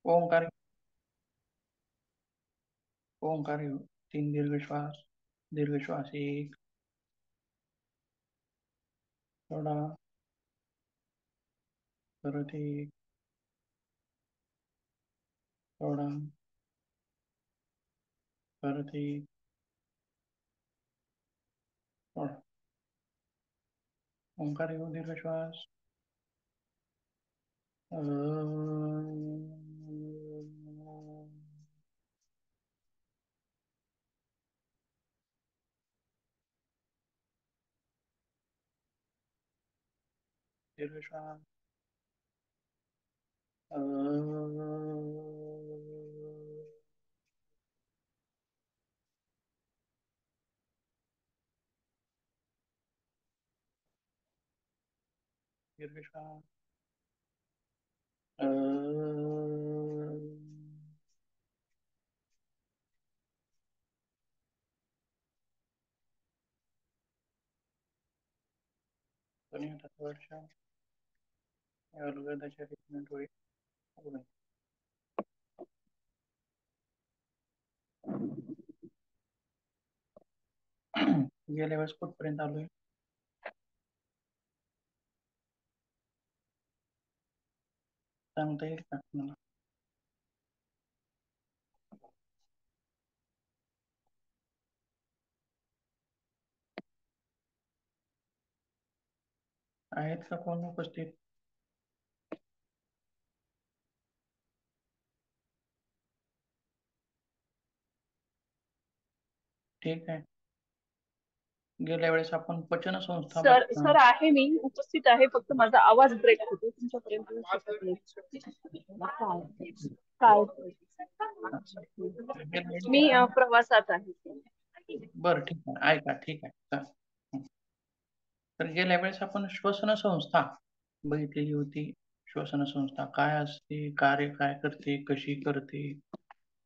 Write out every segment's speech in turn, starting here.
ओंकार ओंकार घेऊ. 3 दीर्घ श्वास. दीर्घ श्वास 1, सोडा. परत 1, सोडा. परत 1, सोडा. ओंकार घेऊ दीर्घ श्वास. दीर्घ श्वास. दीर्घ श्वास. कोणी हातात वर्ष अर्ध्याच्या ट्रीटमेंट होईल. गेल्या वेळेस कुठपर्यंत आलोय? सांगता येईल का मला? आहेत का कोण उपस्थित? ठीक आहे. गेल्या वेळेस आपण पचन संस्था सर आहे, मी उपस्थित आहे, फक्त माझा आवाज ब्रेक होतो तुमच्यापर्यंत. काय मी प्रवासात आहे. बरं, ठीक आहे. ऐका, ठीक आहे. तर गेल्या वेळेस आपण श्वसन संस्था बघितलेली होती. श्वसन संस्था काय असते, कार्य काय करते, कशी करते,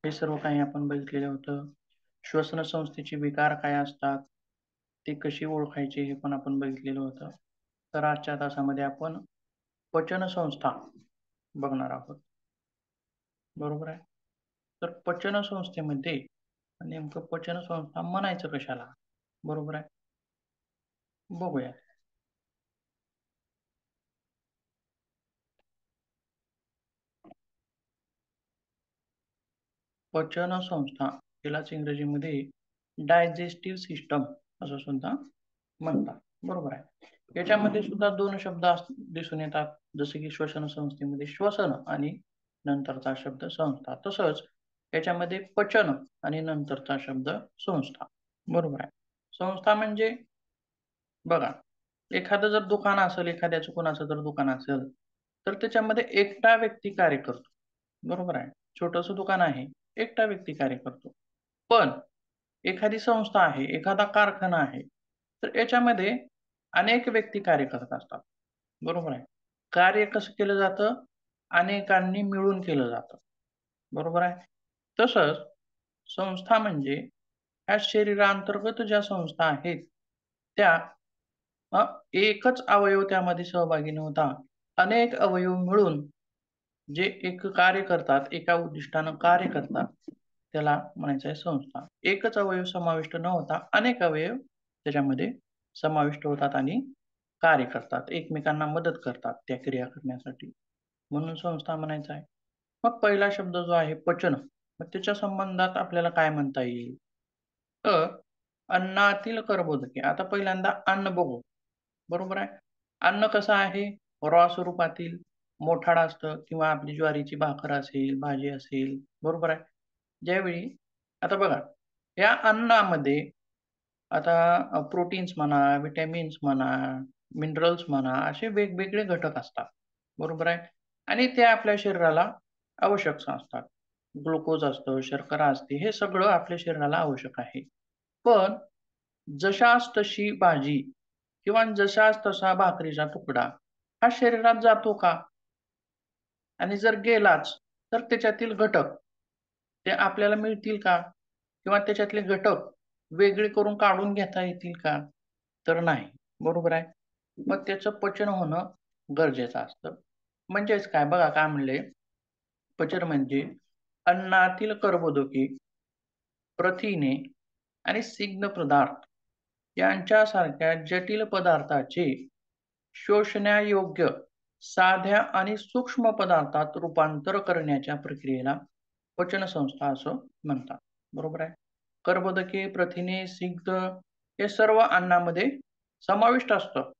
हे सर्व काही आपण बघितलेलं होतं. श्वसन संस्थेचे विकार काय असतात, ते कशी ओळखायचे हे पण आपण बघितलेलं होतं. तर आजच्या तासामध्ये आपण पचन संस्था बघणार आहोत. बरोबर आहे. तर पचन संस्थेमध्ये नेमकं पचन संस्था म्हणायचं कशाला? बरोबर आहे. बघूया. पचन संस्था तिलाच इंग्रजीमध्ये डायजेस्टिव्ह सिस्टम असं सुद्धा म्हणतात. बरोबर आहे. याच्यामध्ये सुद्धा 2 शब्द दिसून येतात, जसे की श्वसन संस्थेमध्ये श्वसन आणि नंतरचा शब्द संस्था. तसंच याच्यामध्ये पचन आणि नंतरचा शब्द संस्था. बरोबर आहे. संस्था म्हणजे बघा, एखादं जर दुकान असेल, एखाद्याचं कोणाचं जर दुकान असेल, तर त्याच्यामध्ये एकटा व्यक्ती कार्य करतो. बरोबर आहे. छोटंसं दुकान आहे, एकटा व्यक्ती कार्य करतो. पण एखादी संस्था आहे, एखादा कारखाना आहे, तर याच्यामध्ये अनेक व्यक्ती कार्य करत असतात. बरोबर आहे. कार्य कसं केलं जातं? अनेकांनी मिळून केलं जातं. बरोबर आहे. तसंच संस्था म्हणजे ह्या शरीरांतर्गत ज्या संस्था आहेत, त्या एकच अवयव त्यामध्ये सहभागी न होता अनेक अवयव मिळून जे एक कार्य करतात, एका उद्दिष्टानं कार्य करतात, त्याला म्हणायचं आहे संस्था. एकच अवयव समाविष्ट न होता अनेक अवयव त्याच्यामध्ये समाविष्ट होतात आणि कार्य करतात. एकमेकांना मदत करतात त्या क्रिया करण्यासाठी. म्हणून संस्था म्हणायचं आहे. मग पहिला शब्द जो आहे पचन, मग त्याच्या संबंधात आपल्याला काय म्हणता येईल? तर अन्नातील कर्बोदके. आता पहिल्यांदा अन्न बघू. बरोबर आहे. अन्न कसं आहे? रॉ स्वरूपातील मोठाड असतं किंवा आपली ज्वारीची भाकर असेल, भाजी असेल. बरोबर आहे. ज्यावेळी आता बघा, या अन्नामध्ये आता प्रोटीन्स म्हणा, व्हिटॅमिन्स म्हणा, मिनरल्स म्हणा, असे वेगवेगळे घटक असतात. बरोबर आहे. आणि ते आपल्या शरीराला आवश्यक असतात. ग्लुकोज असतं, शर्करा असते, हे सगळं आपल्या शरीराला आवश्यक आहे. पण जशास तशी भाजी किंवा जशास तसा भाकरीचा तुकडा हा शरीरात जातो का? आणि जर गेलाच, तर त्याच्यातील घटक ते आपल्याला मिळतील का? किंवा त्याच्यातले घटक वेगळे करून काढून घेता येतील का? तर नाही. बरोबर आहे. मग त्याचं पचन होणं गरजेचं असतं. म्हणजेच काय बघा काय म्हणले, पचन म्हणजे अन्नातील कर्बोदके, प्रथिने आणि स्निग्ध पदार्थ यांच्यासारख्या जटिल पदार्थाचे शोषण्यायोग्य साध्या आणि सूक्ष्म पदार्थात रूपांतर करण्याच्या प्रक्रियेला पचनसंस्था असं म्हणतात. बरोबर आहे. कर्बोदके, प्रथिने, स्निग्ध हे सर्व अन्नामध्ये समाविष्ट असतं.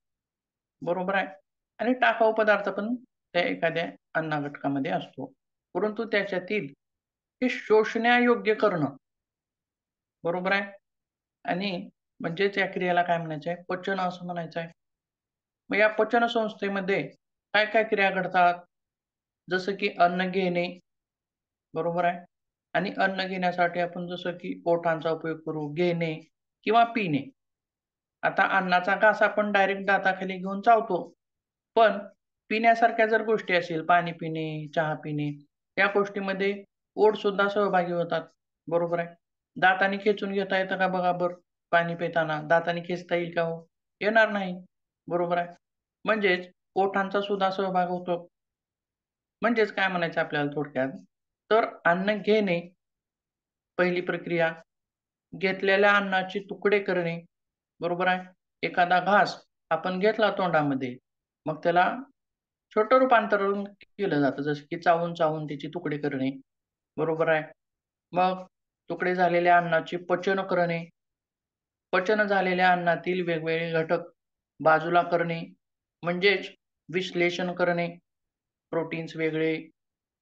बरोबर आहे. आणि टाकाऊ पदार्थ पण त्या एखाद्या अन्न घटकामध्ये असतो. परंतु त्याच्यातील हे शोषण्यायोग्य करणं, बरोबर आहे. आणि म्हणजेच या क्रियेला काय म्हणायचं आहे? पचन असं म्हणायचं आहे. मग या पचन संस्थेमध्ये काय काय क्रिया घडतात? जसं की अन्न घेणे, बरोबर आहे. आणि अन्न घेण्यासाठी आपण जसं की ओठांचा उपयोग करू, घेणे किंवा पिणे. आता अन्नाचा घास आपण डायरेक्ट दाताखाली घेऊन चावतो. पण पिण्यासारख्या जर गोष्टी असतील, पाणी पिणे, चहा पिणे, या गोष्टीमध्ये ओठ सुद्धा सहभागी होतात. बरोबर आहे. दाताने खेचून घेता येतं का बघा बरं? पाणी पिताना दाताने खेचता येईल का हो? येणार नाही. बरोबर आहे. म्हणजेच ओठांचा सुद्धा सहभाग होतो. म्हणजेच काय म्हणायचं आपल्याला थोडक्यात, तर अन्न घेणे पहिली प्रक्रिया, घेतलेल्या अन्नाचे तुकडे करणे, बरोबर आहे. एखादा घास आपण घेतला तोंडामध्ये, मग त्याला छोटं रूपांतरण केलं जातं, जसं की चावून-चावून त्याचे तुकडे करणे, बरोबर आहे. मग तुकडे झालेल्या अन्नाचे पचन करणे, पचन झालेल्या अन्नातील वेगवेगळे घटक बाजूला करणे, म्हणजेच विश्लेषण करणे. प्रोटीन्स वेगळे,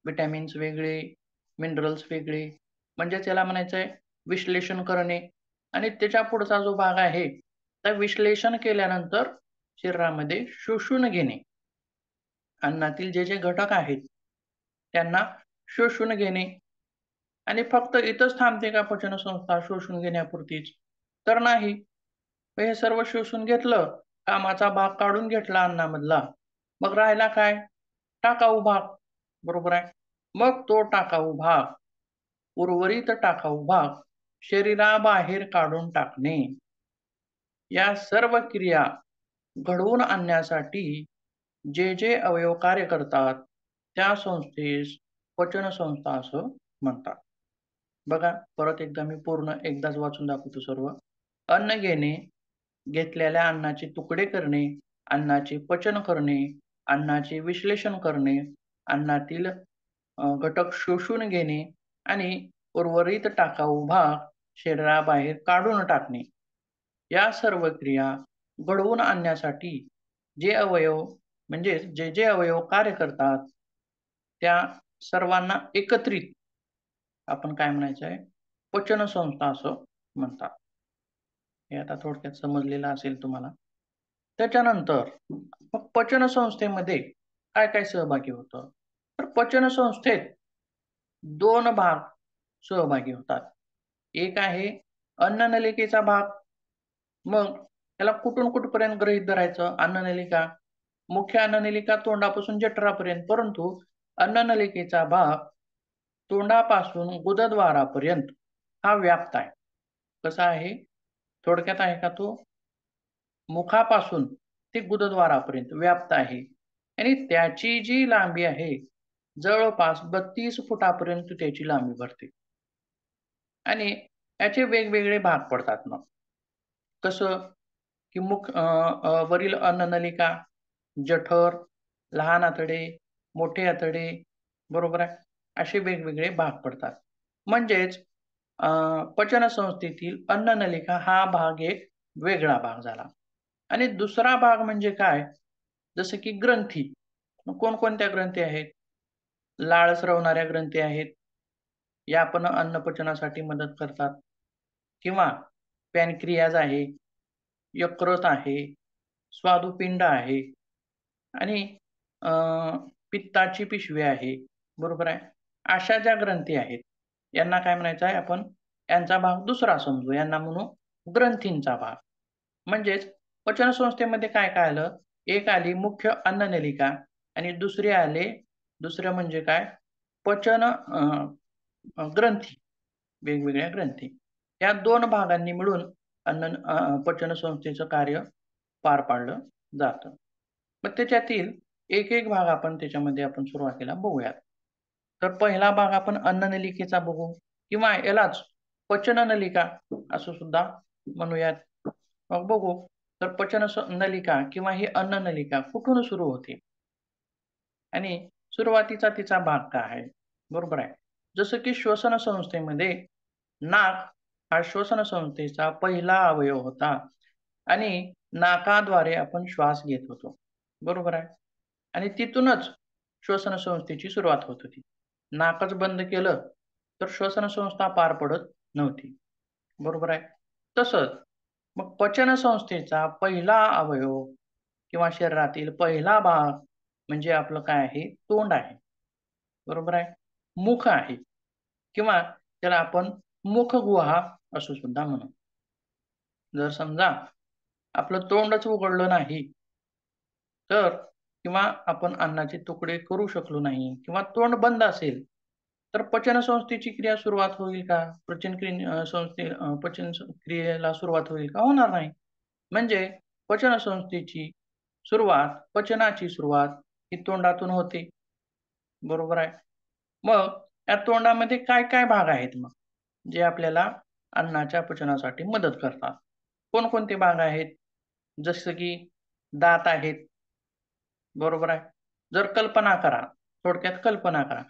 विटॅमिन्स वेगळे, मिनरल्स वेगळे, म्हणजेच याला म्हणायचं आहे विश्लेषण करणे. आणि त्याच्या पुढचा जो भाग आहे, तर विश्लेषण केल्यानंतर शरीरामध्ये शोषून घेणे. अन्नातील जे घटक आहेत, त्यांना शोषून घेणे. आणि फक्त इथंच थांबते का पचनसंस्था शोषून घेण्यापुरतीच? तर नाही. मग हे सर्व शोषून घेतलं, कामाचा भाग काढून घेतला अन्नामधला, मग राहिला काय? टाकाऊ भाग. बरोबर आहे. मग तो टाकाऊ भाग, उर्वरित टाकाऊ भाग शरीराबाहेर काढून टाकणे. या सर्व क्रिया घडवून आणण्यासाठी जे अवयव कार्य करतात, त्या संस्थेस पचनसंस्था असं म्हणतात. बघा, परत एकदा मी पूर्ण एकदाच वाचून दाखवतो सर्व. अन्न घेणे, घेतलेल्या अन्नाचे तुकडे करणे, अन्नाचे पचन करणे, अन्नाचे विश्लेषण करणे, अन्नातील घटक शोषून घेणे आणि उर्वरित टाकाऊ भाग शरीराबाहेर काढून टाकणे. या सर्व क्रिया घडवून आणण्यासाठी जे अवयव म्हणजे जे अवयव कार्य करतात, त्या सर्वांना एकत्रित आपण काय म्हणायचं आहे? पचनसंस्था असं म्हणतात. हे आता थोडक्यात समजलेलं असेल तुम्हाला. त्याच्यानंतर मग पचनसंस्थेमध्ये काय-काय सहभागी होतं? तर पचनसंस्थेत 2 भाग सहभागी होतात. एक आहे अन्ननलिकेचा भाग. मग त्याला कुठून कुठपर्यंत गृहीत धरायचं? अन्ननलिका, मुख्य अन्ननलिका तोंडापासून जठरापर्यंत. परंतु अन्ननलिकेचा भाग तोंडापासून गुदद्वारापर्यंत हा व्याप्त आहे. कसा आहे? थोडक्यात आहे का तो? मुखापासून ते गुदद्वारापर्यंत व्याप्त आहे. आणि त्याची जी लांबी आहे, जवळपास 32 फुटापर्यंत त्याची लांबी भरते. आणि याचे वेगवेगळे भाग पडतात मग. कसं? की वरील अन्ननलिका, जठर, लहान आतडे, मोठे आतडे, बरोबर आहे. असे वेगवेगळे भाग पडतात. म्हणजेच पचनसंस्थेतील अन्ननलिका हा भाग एक वेगळा भाग झाला. आणि दुसरा भाग म्हणजे काय? जसं की ग्रंथी. मग कोणकोणत्या ग्रंथी आहेत? लाळ स्रवणाऱ्या ग्रंथी आहेत. या पण अन्नपचनासाठी मदत करतात. किंवा पॅनक्रियाज आहे, यकृत आहे, स्वादुपिंड आहे आणि अ, पित्ताची पिशवी आहे. बरोबर आहे. अशा ज्या ग्रंथी आहेत, यांना काय म्हणायचं आहे आपण? यांचा भाग दुसरा समजू. यांना म्हणू ग्रंथींचा भाग. म्हणजेच पचनसंस्थेमध्ये काय-काय आलं? एक आली मुख्य अन्ननलिका आणि दुसरं म्हणजे काय? पचन ग्रंथी, वेगवेगळ्या ग्रंथी. या 2 भागांनी मिळून पचनसंस्थेचं कार्य पार पाडलं जातं. मग त्याच्यातील एक-एक भाग आपण त्याच्यामध्ये आपण सुरुवातीला बघूयात. तर पहिला भाग आपण अन्ननलिकेचा बघू किंवा यालाच पचननलिका असं सुद्धा म्हणूयात. मग बघू तर नलिका किंवा ही अन्ननलिका कुठून सुरू होते आणि सुरुवातीचा तिचा भाग काय आहे. बरोबर आहे. जसं की श्वसन संस्थेमध्ये नाक हा श्वसन संस्थेचा पहिला अवयव होता आणि नाकाद्वारे आपण श्वास घेत होतो. बरोबर आहे. आणि तिथूनच श्वसन संस्थेची सुरुवात होत होती. नाकच बंद केलं तर श्वसन संस्था पार पडत नव्हती. बरोबर आहे. तसंच मग पचन संस्थेचा पहिला अवयव किंवा शरीरातील पहिला भाग म्हणजे आपलं काय आहे, तोंड आहे. बरोबर आहे. मुख आहे किंवा त्याला आपण मुखगुहा असं सुद्धा म्हणू. जर समजा आपलं तोंडच उघडलं नाही तर किंवा आपण अन्नाचे तुकडे करू शकलो नाही किंवा तोंड बंद असेल तर पचन संस्थेची क्रिया सुरुवात होईल का? पचन क्रियेला सुरुवात होईल का? होणार नाही. म्हणजे पचन संस्थेची पचनाची सुरुवात ही तोंडातून होते. बरोबर आहे. मग या तोंडामध्ये काय भाग आहेत मग जे आपल्याला अन्नाच्या पचनासाठी मदत करतात? कोणकोणते भाग आहेत? जसं की दात आहेत. बरोबर आहे. जर थोडक्यात कल्पना करा.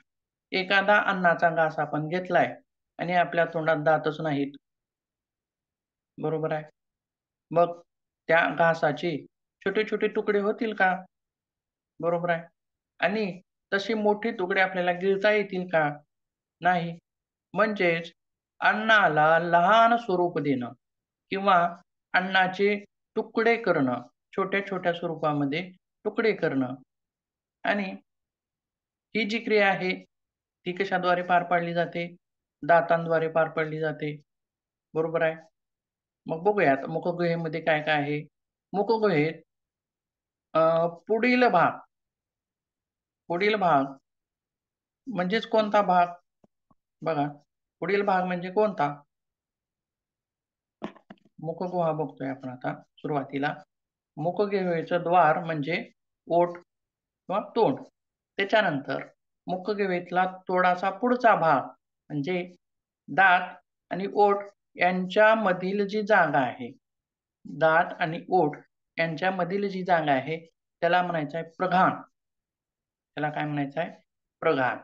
एखादा अन्नाचा घास आपण घेतलाय आणि आपल्या तोंडात दातच नाहीत. बरोबर आहे. मग त्या घासाचे छोटे-छोटे तुकडे होतील का? बरोबर आहे. आणि तसे मोठे तुकडे आपल्याला गिळता येतील का? नाही. म्हणजेच अन्नाला लहान स्वरूप देणं किंवा अन्नाचे तुकडे करणं, छोट्या-छोट्या स्वरूपामध्ये तुकडे करणं आणि ही जी क्रिया आहे, ती कशाद्वारे पार पाडली जाते? दातांद्वारे पार पाडली जाते. बरोबर आहे. मग बघूयात मुखगुहेमध्ये काय-काय आहे? मुखगुहेत अ, पुढील भाग पुढील भाग म्हणजेच कोणता भाग? बघा, पुढील भाग म्हणजे कोणता? मुखगुहा बघतोय आपण आता सुरुवातीला. मुखगुहेचं द्वार म्हणजे ओठ किंवा तोंड. त्याच्यानंतर मुखगुहेतला थोडासा पुढचा भाग म्हणजे दात आणि ओठ यांच्यामधील जी जागा आहे, दात आणि ओठ यांच्यामधील जी जागा आहे, त्याला म्हणायचं आहे प्रघान. त्याला काय म्हणायचं आहे? प्रघान.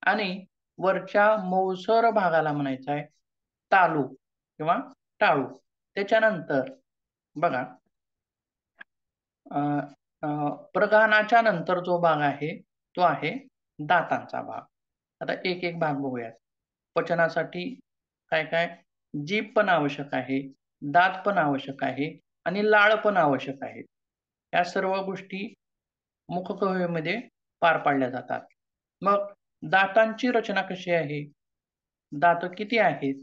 आणि वरच्या मौसर भागाला म्हणायचं आहे तालू किंवा टाळू. त्याच्यानंतर बघा अ, अ, प्रघानाच्या नंतर जो भाग आहे, तो आहे दातांचा भाग. आता एक-एक भाग बघूयात. पचनासाठी काय-काय? जीभ पण आवश्यक आहे, दात पण आवश्यक आहे आणि लाळ पण आवश्यक आहे. या सर्व गोष्टी मुखगुहेमध्ये पार पाडल्या जातात. मग दातांची रचना कशी आहे? दात किती आहेत?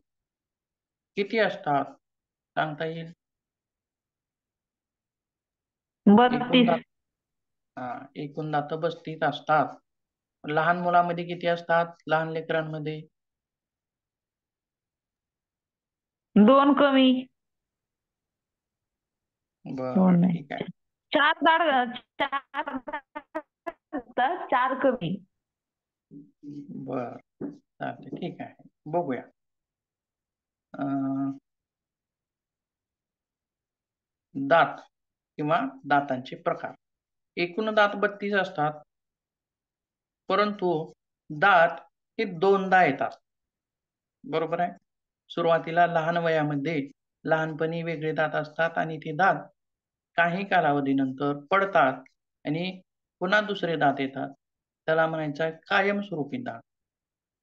किती असतात? सांगता येईल? एकूण 32. दात एकूण दात 32 असतात. लहान मुलामध्ये किती असतात? लहान लेकरांमध्ये? 2 कमी. बरं, 2 नाही. ठीक आहे. 4 असतात, 4 कमी. बरं, चालतंय. ठीक आहे. बघूया. अ, दात किंवा दातांचे प्रकार. एकूण दात 32 असतात. परंतु दात हे 2दा येतात. बरोबर आहे. सुरुवातीला लहान वयामध्ये लहानपणी वेगळे दात असतात आणि ते दात काही कालावधीनंतर पडतात आणि पुन्हा दुसरे दात येतात. त्याला म्हणायचं आहे कायमस्वरूपी दात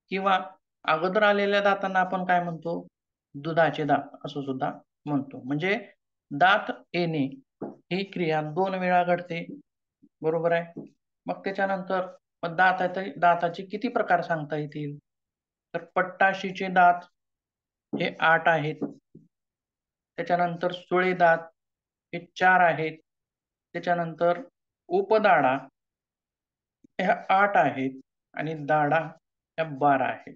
किंवा अगोदर आलेल्या दातांना आपण काय म्हणतो? दुधाचे दात असं सुद्धा म्हणतो. म्हणजे दात येणे ही क्रिया 2 वेळा घडते. बरोबर आहे. मग त्याच्यानंतर मग दाताचे किती प्रकार सांगता येतील? तर पट्टाशीचे दात हे 8 आहेत. त्याच्यानंतर सुळे दात हे 4 आहेत. त्याच्यानंतर उपदाढा ह्या 8 आहेत आणि दाढा ह्या 12 आहेत.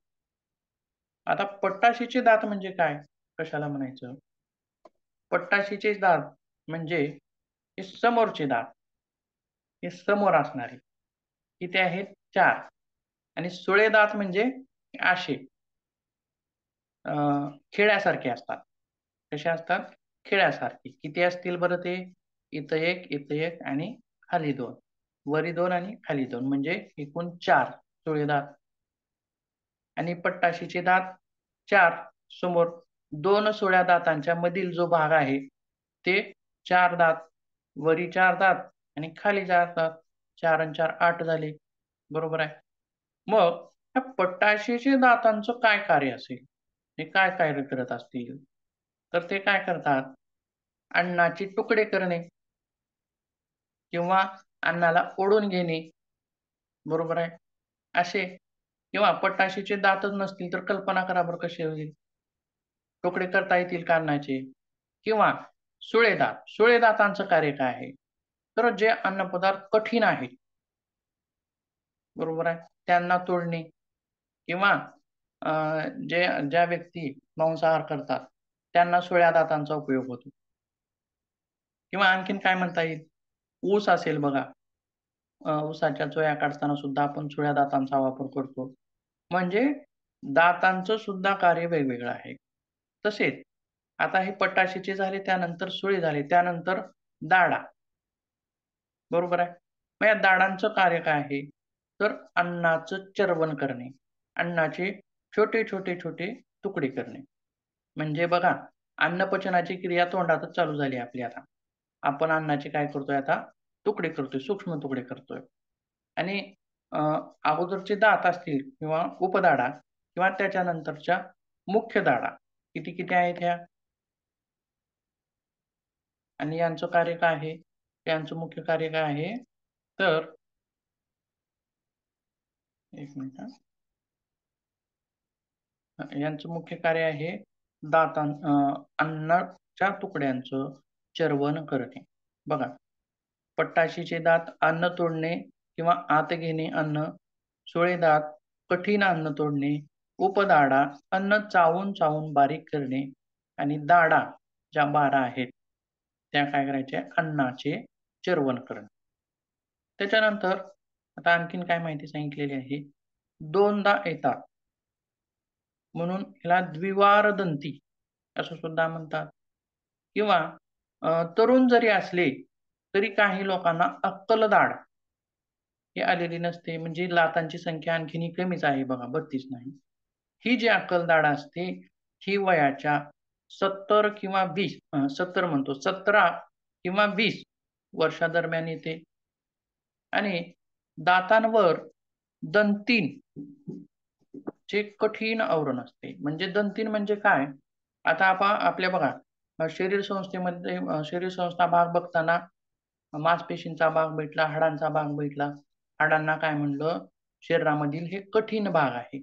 आता पट्टाशीचे दात म्हणजे काय? कशाला म्हणायचं? पट्टाशीचे दात म्हणजे हे समोरचे दात, हे समोर असणारे. किती आहेत? 4 आणि सुळे दात म्हणजे असे खेळ्यासारखे असतात. कसे असतात? खेळ्यासारखे. किती असतील बरं ते? इथं एक, इथं एक आणि खाली दोन. वरी दोन आणि खाली दोन म्हणजे एकूण 4 सुळे दात. आणि पट्टाशीचे दात 4 समोर 2 सुळ्या दातांच्या मधील जो भाग आहे ते 4 दात, वरी 4 दात आणि खाली 4 दात. 4 आणि 4 8 झाले. बरोबर आहे. मग या पट्टाशीच्या दातांचं काय कार्य असेल? ते काय कार्य करत असतील? तर ते काय करतात? अन्नाचे तुकडे करणे किंवा अन्नाला ओढून घेणे. बरोबर आहे. असे किंवा पट्टाशीचे दातच नसतील तर कल्पना करा बरं कसे होईल? तुकडे करता येतील का अन्नाचे? किंवा सुळे दात. सुळे दातांचं कार्य काय आहे? तर जे अन्नपदार्थ कठीण आहेत, बरोबर आहे, त्यांना तोडणे किंवा ज्या व्यक्ती मांसाहार करतात, त्यांना सुळ्या दातांचा उपयोग होतो. किंवा आणखीन काय म्हणता येईल? ऊस असेल बघा, ऊसाच्या चोया काढताना सुद्धा आपण सुळ्या दातांचा वापर करतो. म्हणजे दातांचं सुद्धा कार्य वेगवेगळं आहे. तसेच आता हे पट्टाशीचे झाले, त्यानंतर सुळे झाले, त्यानंतर दाढा. बरोबर आहे. मग या दाढांचं कार्य काय आहे? तर अन्नाचं चर्वण करणे. अन्नाचे छोटे तुकडे करणे. म्हणजे बघा, अन्नपचनाची क्रिया तोंडातच चालू झाली आपली आता. आपण अन्नाचे काय करतोय आता? तुकडे करतोय, सूक्ष्म तुकडे करतोय. आणि अ, अगोदरचे दात असतील किंवा उपदाढा किंवा त्याच्यानंतरच्या मुख्य दाढा किती आहेत ह्या? आणि यांचं कार्य काय आहे? यांचं मुख्य कार्य काय आहे? तर एक मिनिट हां. यांचं मुख्य कार्य आहे अन्नाच्या तुकड्यांचं चर्वण करणे. बघा, पट्टाशीचे दात अन्न तोडणे किंवा आत घेणे अन्न, सुळे दात कठीण अन्न तोडणे, उपदाढा अन्न चावून बारीक करणे आणि दाढा ज्या 12 आहेत त्या काय करायच्या? अन्नाचे चर्वण करणे. त्याच्यानंतर आता आणखीन काय माहिती सांगितलेली आहे? दोनदा येतात म्हणून ह्याला द्विवार दंती असं सुद्धा म्हणतात. किंवा तरुण जरी असले तरी काही लोकांना अक्कल दाढ ही आलेली नसते. म्हणजे लातांची संख्या आणखीनही कमीच आहे बघा, 32 नाही. ही जी अक्कल दाढ असते ही वयाच्या 70 किंवा 20 70 म्हणतो 17 किंवा 20 वर्षादरम्यान येते. आणि दातांवर दंतीन चे कठीण आवरण असते. म्हणजे दंतीन म्हणजे काय? आता आपल्या बघा, शरीर संस्था भाग बघताना मांसपेशींचा भाग भेटला, हाडांचा भाग भेटला. हाडांना काय म्हणलं? शरीरामधील हे कठीण भाग आहे.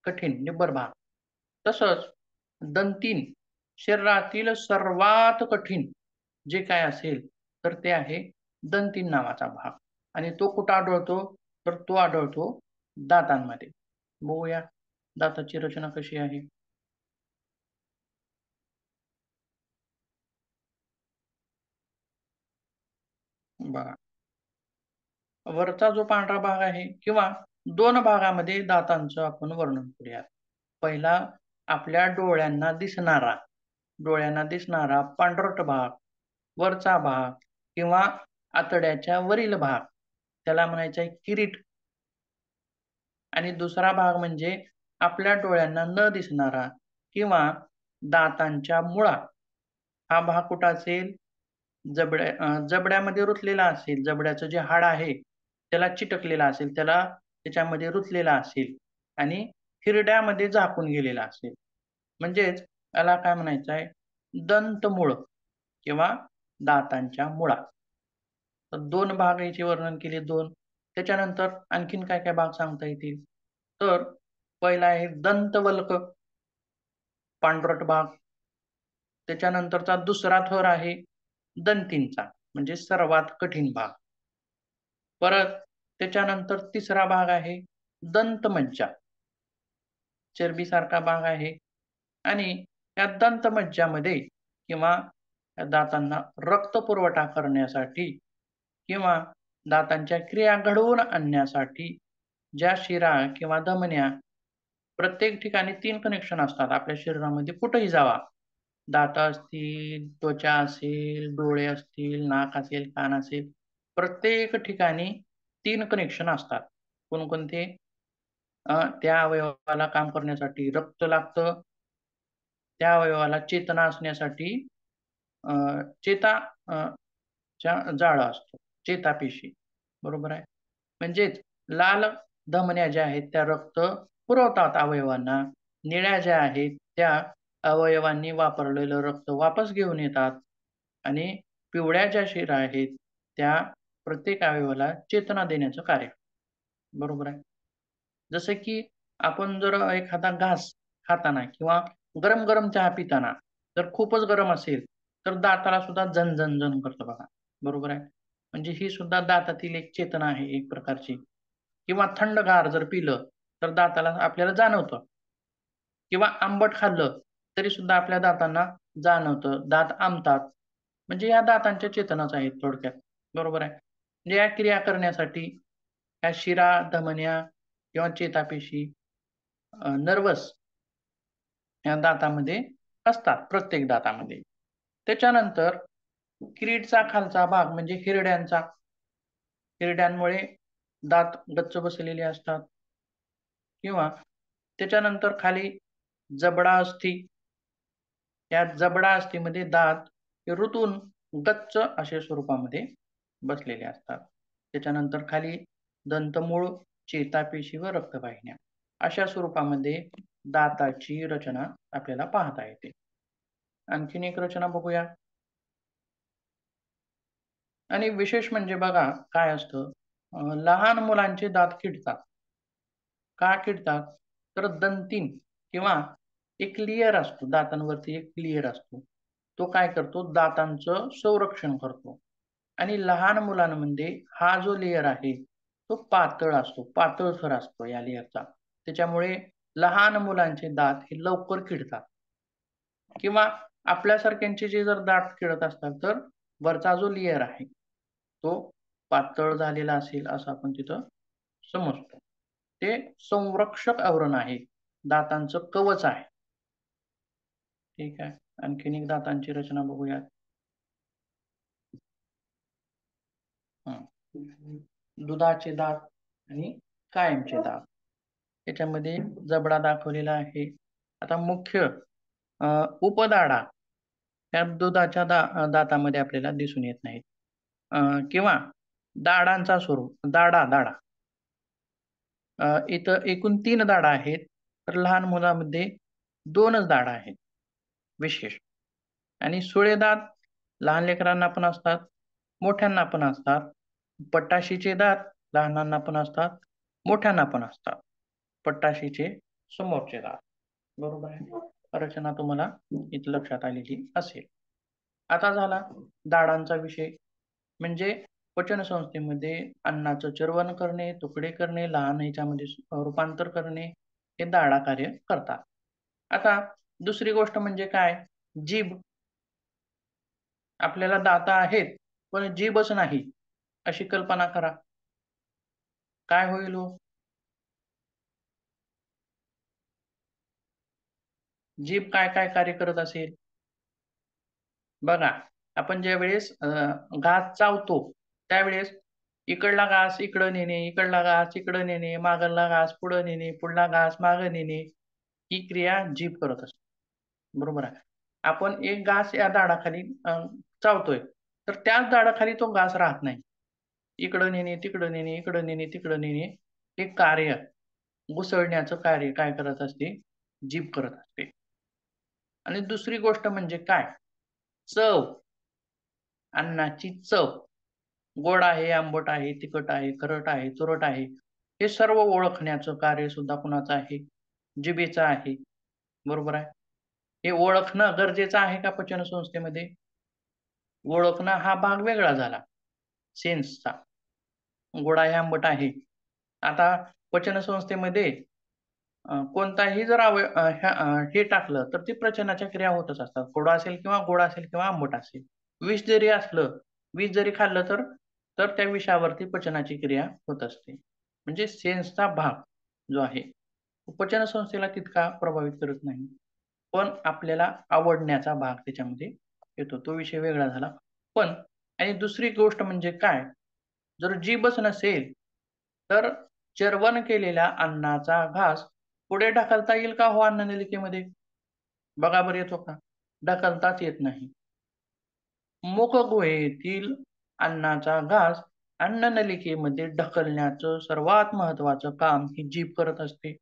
कठीण निब्बर भाग. तसंच दंतीन शरीरातील सर्वात कठीण जे काय असेल तर ते आहे दंतीन नावाचा भाग. आणि तो कुठं आढळतो? तर तो आढळतो दातांमध्ये. बघूया दाताची रचना कशी आहे. बघा, वरचा जो पांढरा भाग आहे किंवा 2 भागामध्ये दातांचं आपण वर्णन करूया. पहिला आपल्या डोळ्यांना दिसणारा पांढरट भाग, वरचा भाग किंवा आतड्याच्या वरील भाग त्याला म्हणायचं आहे किरीट. आणि दुसरा भाग म्हणजे आपल्या डोळ्यांना न दिसणारा किंवा दातांच्या मुळा. हा भाग कुठं असेल? जबड्यामध्ये रुतलेला असेल. जबड्याचं जे हाड आहे त्याला चिटकलेला असेल, त्याच्यामध्ये रुतलेला असेल आणि हिरड्यामध्ये झाकून गेलेला असेल. म्हणजेच याला काय म्हणायचं आहे? दंतमूळ किंवा दातांच्या मुळा. तर 2 भाग याचे वर्णन केले 2. त्याच्यानंतर आणखीन काय भाग सांगता येतील? तर पहिला आहे दंतवल्क, पांढरट भाग. त्याच्यानंतरचा दुसरा थर आहे दंतींचा, म्हणजे सर्वात कठीण भाग. परत त्याच्यानंतर तिसरा भाग आहे दंतमज्जा, चरबीसारखा भाग आहे. आणि या दंतमज्जामध्ये किंवा या दातांना रक्तपुरवठा करण्यासाठी किंवा दातांच्या क्रिया घडवून आणण्यासाठी ज्या शिरा किंवा धमन्या प्रत्येक ठिकाणी 3 कनेक्शन असतात आपल्या शरीरामध्ये, कुठेही जावा, दात असतील, त्वचा असेल, डोळे असतील, नाक असेल, कान असेल, प्रत्येक ठिकाणी 3 कनेक्शन असतात. कोणकोणते? त्या अवयवाला काम करण्यासाठी रक्त लागतं, त्या अवयवाला चेतना असण्यासाठी चेता च्या जाळं असतं, चेतापेशी. बरोबर आहे. म्हणजेच लाल धमन्या ज्या आहेत त्या रक्त पुरवतात अवयवांना. निळ्या ज्या आहेत त्या अवयवांनी वापरलेलं रक्त वापस घेऊन येतात आणि पिवळ्या ज्या शिरा आहेत त्या प्रत्येक अवयवाला चेतना देण्याचं कार्य. बरोबर आहे. जसं की आपण जर एखादा घास खाताना किंवा गरम-गरम चहा पिताना जर खूपच गरम असेल, तर दाताला सुद्धा झण करतं बघा. बरोबर आहे. म्हणजे ही सुद्धा दातातील एक चेतना आहे एक प्रकारची. किंवा थंडगार जर पिलं, तर दाताला आपल्याला जाणवतं. किंवा आंबट खाल्लं, तरी सुद्धा आपल्या दातांना जाणवतं. दात आंबतात. म्हणजे या दातांच्या चेतनाच आहेत थोडक्यात. बरोबर आहे. म्हणजे या क्रिया करण्यासाठी ह्या शिरा, धमन्या किंवा चेतापेशी नर्व्हस या दातामध्ये असतात, प्रत्येक दातामध्ये. त्याच्यानंतर किरीटचा खालचा भाग म्हणजे हिरड्यांमुळे दात गच्च बसलेले असतात किंवा त्याच्यानंतर खाली जबडा अस्थी, या जबडा अस्थिमध्ये दात हे रुतून गच्च अशा स्वरूपामध्ये बसलेले असतात. त्याच्यानंतर खाली दंतमूळ, चेतापेशी व रक्तवाहिन्या अशा स्वरूपामध्ये दाताची रचना आपल्याला पाहता येते. आणखीन एक रचना बघूया. आणि विशेष म्हणजे बघा काय असतं, लहान मुलांचे दात किडतात. का किडतात? तर दंतीन किंवा एक लेयर असतो, दातांवरती एक लेयर असतो. तो काय करतो? दातांचं संरक्षण करतो. आणि लहान मुलांमध्ये हा जो लेयर आहे, तो पातळ असतो, पातळ थर असतो या लेयरचा. त्याच्यामुळे लहान मुलांचे दात हे लवकर किडतात. किंवा आपल्यासारख्यांचे जे जर दात किडत असतात, तर वरचा जो लेयर आहे, तो पातळ झालेला असेल असं आपण तिथं समजतो. ते संरक्षक आवरण आहे, दातांचं कवच आहे. ठीक आहे. आणखीन एक दातांची रचना बघूयात. दुधाचे दात आणि कायमचे दात. याच्यामध्ये जबडा दाखवलेला आहे. आता मुख्य उपदाढा त्या दुधाच्या दातामध्ये आपल्याला दिसून येत नाहीत. किंवा दाढांचा स्वरूप दाढा. इथं एकूण 3 दाढा आहेत. तर लहान मुलामध्ये 2च दाढा आहेत विशेष. आणि सुळे दात लहान लेकरांना पण असतात, मोठ्यांना पण असतात. पट्टाशीचे दात लहानांना पण असतात, मोठ्यांना पण असतात. पट्टाशीचे समोरचे दात. बरोबर आहे. रचना तुम्हाला इथं लक्षात आलेली असेल. आता झाला दाढांचा विषय. म्हणजे पचन संस्थेमध्ये अन्नाचं चर्वण करणे, तुकडे करणे, लहान ह्याच्यामध्ये रूपांतर करणे हे दाढा कार्य करतात. आता दुसरी गोष्ट म्हणजे काय? जीभ. आपल्याला दात आहेत, पण जीभच नाही, अशी कल्पना करा. काय होईल हो? जीभ काय कार्य करत असेल? बघा, आपण ज्यावेळेस घास चावतो, त्यावेळेस इकडला घास इकडं नेणे, इकडला घास इकडं नेणे, मागला घास पुढं नेणे, पुढला घास मागं नेणे, ही क्रिया जीभ करत असते. बरोबर आहे. आपण एक घास या दाढाखाली चावतोय, तर त्याच दाढाखाली तो घास राहत नाही. इकडं नेणे, तिकडं नेणे, इकडं नेणे, तिकडं नेणे, हे कार्य घुसळण्याचं कार्य काय करत असते? जीभ करत असते. आणि दुसरी गोष्ट म्हणजे काय? चव. अन्नाची चव. गोड आहे, आंबट आहे, तिखट आहे, खरट आहे, तुरट आहे. हे सर्व ओळखण्याचं कार्य सुद्धा कुणाचं आहे? जिभेचं आहे. बरोबर आहे. हे ओळखणं गरजेचं आहे का पचन संस्थेमध्ये? ओळखणं हा भाग वेगळा झाला सेन्सचा. गोड आहे, आंबट आहे. आता पचन संस्थेमध्ये कोणताही जर हे टाकलं तर ती पचनाच्या क्रिया होतच असतात. गोड असेल किंवा आंबट असेल. विष जरी असलं, विष जरी खाल्लं तर तर त्या विषावरती पचनाची क्रिया होत असते. म्हणजे सेन्सचा भाग जो आहे पचन संस्थेला तितका प्रभावित करत नाही, पण आपल्याला आवडण्याचा भाग त्याच्यामध्ये येतो. तो विषय वेगळा झाला. पण आणि दुसरी गोष्ट म्हणजे काय, जर जीभच नसेल तर चर्वण केलेल्या अन्नाचा घास पुढे ढकलता येईल का हो अन्ननलिकेमध्ये? बघा बरं येतो का? ढकलताच येत नाही. मुखगुहेतील अन्नाचा घास अन्ननलिकेमध्ये ढकलण्याचं सर्वात महत्त्वाचं काम ही जीभ करत असते.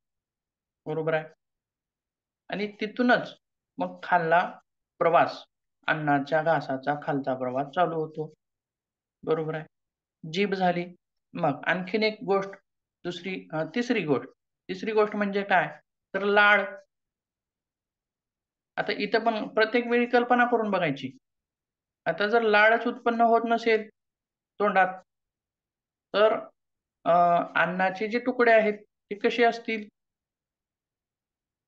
बरोबर आहे. आणि तिथूनच मग खालचा प्रवास, अन्नाच्या घासाचा खालचा प्रवास चालू होतो. बरोबर आहे. जीभ झाली. मग आणखीन एक गोष्ट तिसरी गोष्ट म्हणजे काय? तर लाळ. आता इथं पण प्रत्येक वेळी कल्पना करून बघायची. आता जर लाळच उत्पन्न होत नसेल तोंडात, तर अन्नाचे जे तुकडे आहेत ते कसे असतील?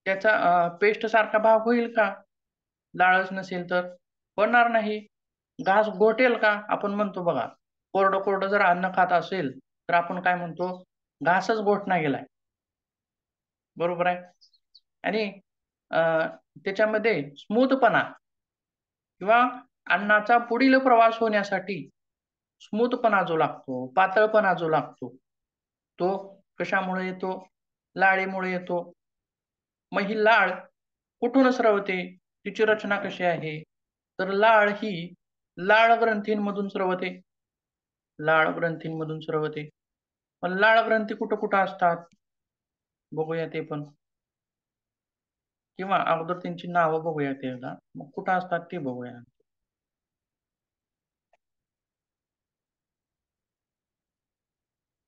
त्याचा पेस्ट सारखा भाग होईल का? लाळच नसेल तर? होणार नाही. घास घोटेल का? आपण म्हणतो बघा. कोरडं-कोरडं जर अन्न खात असेल, तर आपण काय म्हणतो? घासच घोटला गेलाय. बरोबर आहे. आणि अ, त्याच्यामध्ये स्मूथपणा किंवा अन्नाचा पुढील प्रवास होण्यासाठी स्मूथपणा जो लागतो, पातळपणा जो लागतो, तो कशामुळे येतो? लाळेमुळे येतो. मग ही लाळ कुठून स्रवते? तिची रचना कशी आहे? तर लाळ ही लाळ ग्रंथींमधून स्रवते. लाळ ग्रंथींमधून स्रवते. पण लाळ ग्रंथी कुठं-कुठं असतात? बघूया ते पण. किंवा अगोदर त्यांची नावं बघूया ते एकदा. मग कुठं असतात ते बघूया.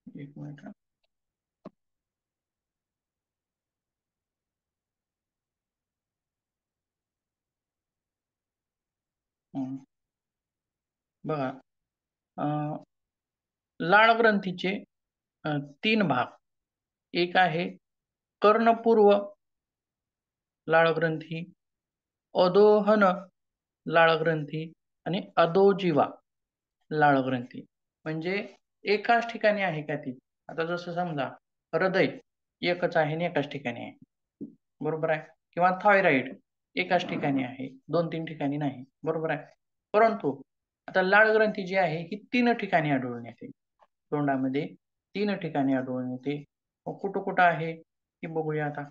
एक मिनिट हां. हं. बघा अ, लाळ ग्रंथीचे 3 भाग. एक आहे कर्णपूर्व लाळ ग्रंथी, अधोहन लाळ ग्रंथी आणि अधोजिवा लाळ ग्रंथी. म्हणजे एकाच ठिकाणी आहे का ती? आता जसं समजा हृदय एकच आहे आणि एकाच ठिकाणी आहे. बरोबर आहे. किंवा थायरॉइड एकाच ठिकाणी आहे, 2-3 ठिकाणी नाही. बरोबर आहे. परंतु आता लाळ ग्रंथी जी आहे ही 3 ठिकाणी आढळून येते. तोंडामध्ये 3 ठिकाणी आढळून येते. मग कुठं-कुठं आहे? हे बघूया आता.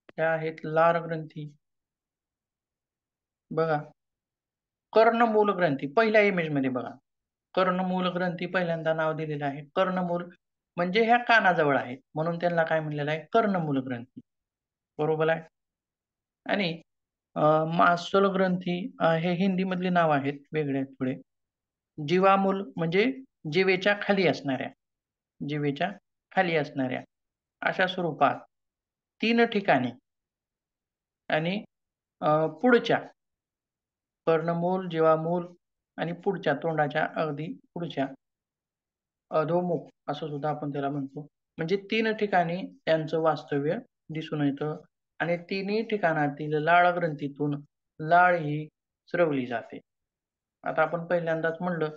त्या आहेत लाळ ग्रंथी. बघा, कर्णमूल ग्रंथी पहिल्या इमेजमध्ये बघा. कर्णमूल ग्रंथी पहिल्यांदा नाव दिलेलं आहे. कर्णमूल म्हणजे ह्या कानाजवळ आहेत. म्हणून त्यांना काय म्हणलेलं आहे? कर्णमूल ग्रंथी. बरोबर आहे. आणि मांसल ग्रंथी हे हिंदीमधली नाव आहेत, वेगळे आहेत थोडे. जीवामूल म्हणजे जिभेच्या खाली असणाऱ्या, जिभेच्या खाली असणाऱ्या अशा स्वरूपात 3 ठिकाणी आणि पुढच्या कर्णमूल, जीवामूल आणि पुढच्या तोंडाच्या अगदी पुढच्या अधोमुख असं सुद्धा आपण त्याला म्हणतो. म्हणजे 3 ठिकाणी त्यांचं वास्तव्य दिसून येतं आणि तिन्ही ठिकाणातील लाळ ग्रंथीतून लाळ ही स्रवली जाते. आता आपण पहिल्यांदाच म्हणलं,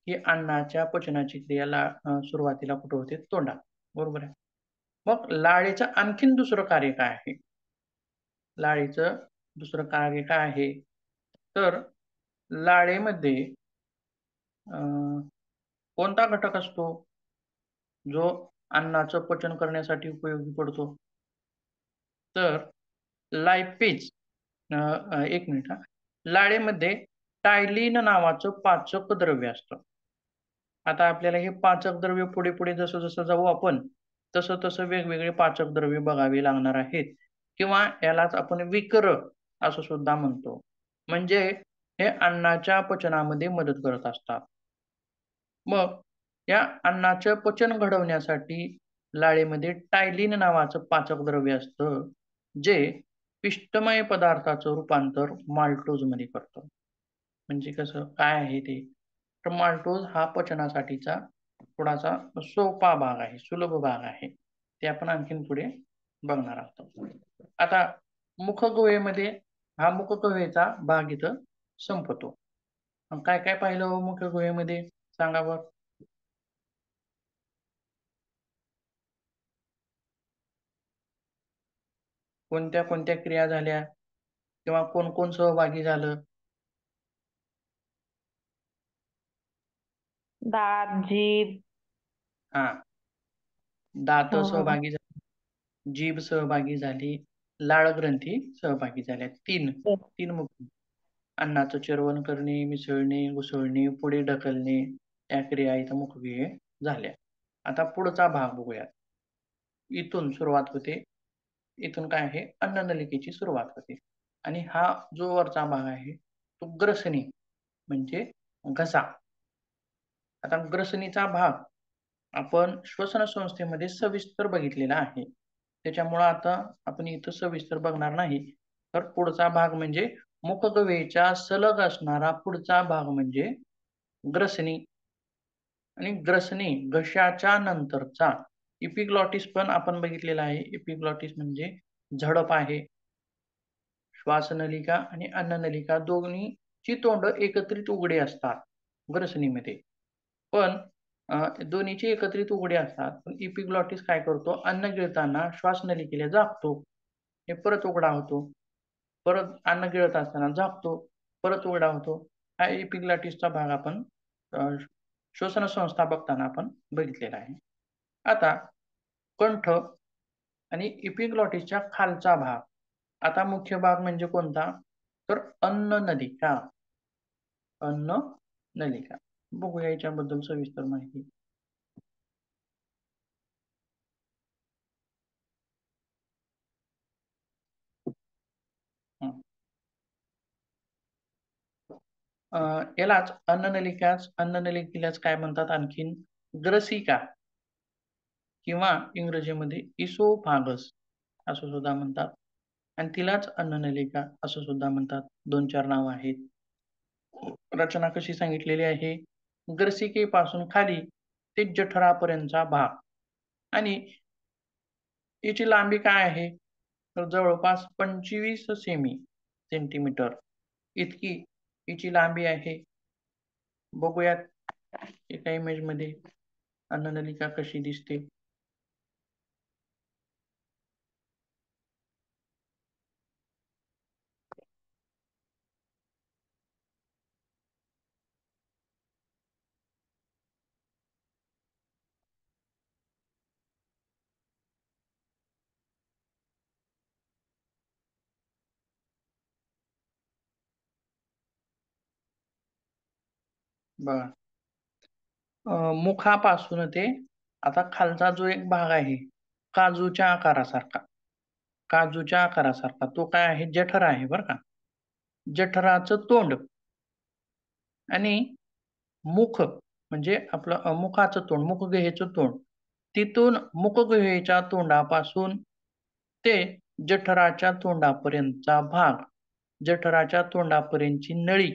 की अन्नाच्या पचनाची क्रिया सुरुवातीला कुठे होते? तोंडात. बरोबर आहे. मग लाळेचं आणखीन दुसरं कार्य काय आहे? लाळेचं दुसरं कार्य काय आहे? तर लाळेमध्ये अ, कोणता घटक असतो, जो अन्नाचं पचन करण्यासाठी उपयोगी पडतो? तर लायपेज अ, अ, 1 मिनिट हां. लाळेमध्ये टायलिन नावाचं पाचक द्रव्य असतं. आता आपल्याला हे पाचक द्रव्य पुढे-पुढे जसं-जसं जाऊ आपण, तसं-तसं वेगवेगळे पाचक द्रव्य बघावे लागणार आहेत किंवा यालाच आपण विकर असं सुद्धा म्हणतो. म्हणजे हे अन्नाच्या पचनामध्ये मदत करत असतात. मग या अन्नाचं पचन घडवण्यासाठी लाळेमध्ये टायलिन नावाचं पाचक द्रव्य असतं, जे पिष्टमय पदार्थाचं रूपांतर माल्टोजमध्ये करतं. म्हणजे कसं? काय आहे ते? तर माल्टोज हा पचनासाठीचा थोडासा सोपा भाग आहे, सुलभ भाग आहे. ते आपण आणखीन पुढे बघणार आहोत. आता मुखगुहेमध्ये हा मुखगुहेचा भाग इथं संपतो. काय काय पाहिलं हो मुख्य गुहेमध्ये सांगा बरं. कोणत्या कोणत्या क्रिया झाल्या किंवा कोण कोण सहभागी झालं? दात, जीभ. हा, दात अं, सहभागी झाले, जीभ सहभागी झाली, लाळ ग्रंथी सहभागी झाल्या. तीन तीन मुख्य. अन्नाचं चर्वण करणे, मिसळणे, घुसळणे, पुढे ढकलणे या क्रिया इथं मुखबिये झाल्या. आता पुढचा भाग बघूया. इथून सुरुवात होते. इथून काय आहे, अन्ननलिकेची सुरुवात होते आणि हा जो वरचा भाग आहे तो ग्रसनी म्हणजे घसा. आता ग्रसनीचा भाग आपण श्वसन संस्थेमध्ये सविस्तर बघितलेला आहे. त्याच्यामुळं आता आपण इथं सविस्तर बघणार नाही. तर पुढचा भाग म्हणजे मुखगवेच्या सलग असणारा पुढचा भाग म्हणजे ग्रसनी. आणि ग्रसनी घशाच्या नंतरचा इपिग्लॉटिस पण आपण बघितलेला आहे. इपिग्लॉटिस म्हणजे झडप आहे. श्वासनलिका आणि अन्ननलिका दोन्हीची तोंड एकत्रित उघडे असतात ग्रसनीमध्ये. पण दोन्हीची एकत्रित उघडे असतात. पण इपिग्लॉटिस काय करतो, अन्न गिळताना श्वासनलिकेला झाकतो. हे परत उघडा होतो. परत अन्न गिळत असताना झाकतो, परत उघडा होतो. हा इपिग्लॉटिसचा भाग आपण श्वसन संस्था बघताना आपण बघितलेला आहे. आता कंठ आणि इपिग्लॉटिसच्या खालचा भाग. आता मुख्य भाग म्हणजे कोणता, तर अन्ननलिका. अन्ननलिका बघूया याच्याबद्दल सविस्तर माहिती. हं. यालाच अन्ननलिकेलाच काय म्हणतात आणखीन, ग्रसिका किंवा इंग्रजीमध्ये इसोफागस असं सुद्धा म्हणतात. आणि तिलाच अन्ननलिका असं सुद्धा म्हणतात. 2-4 नावं आहेत. रचना कशी सांगितलेली आहे, ग्रसिकेपासून खाली ते जठरापर्यंतचा भाग आणि याची लांबी काय आहे, तर जवळपास 25 सेंटीमीटर इतकी हिची लांबी आहे. बघूयात एका इमेजमध्ये अन्ननलिका कशी दिसते. बघा, मुखापासून ते आता खालचा जो एक भाग आहे काजूच्या आकारासारखा, काजूच्या आकारासारखा तो काय आहे, जठर आहे बरं का. जठराचं तोंड आणि मुख म्हणजे आपलं मुखाचं तोंड, मुखगुहेचं तोंड. तिथून मुखगुहेच्या तोंडापासून ते जठराच्या तोंडापर्यंतचा भाग, जठराच्या तोंडापर्यंतची नळी,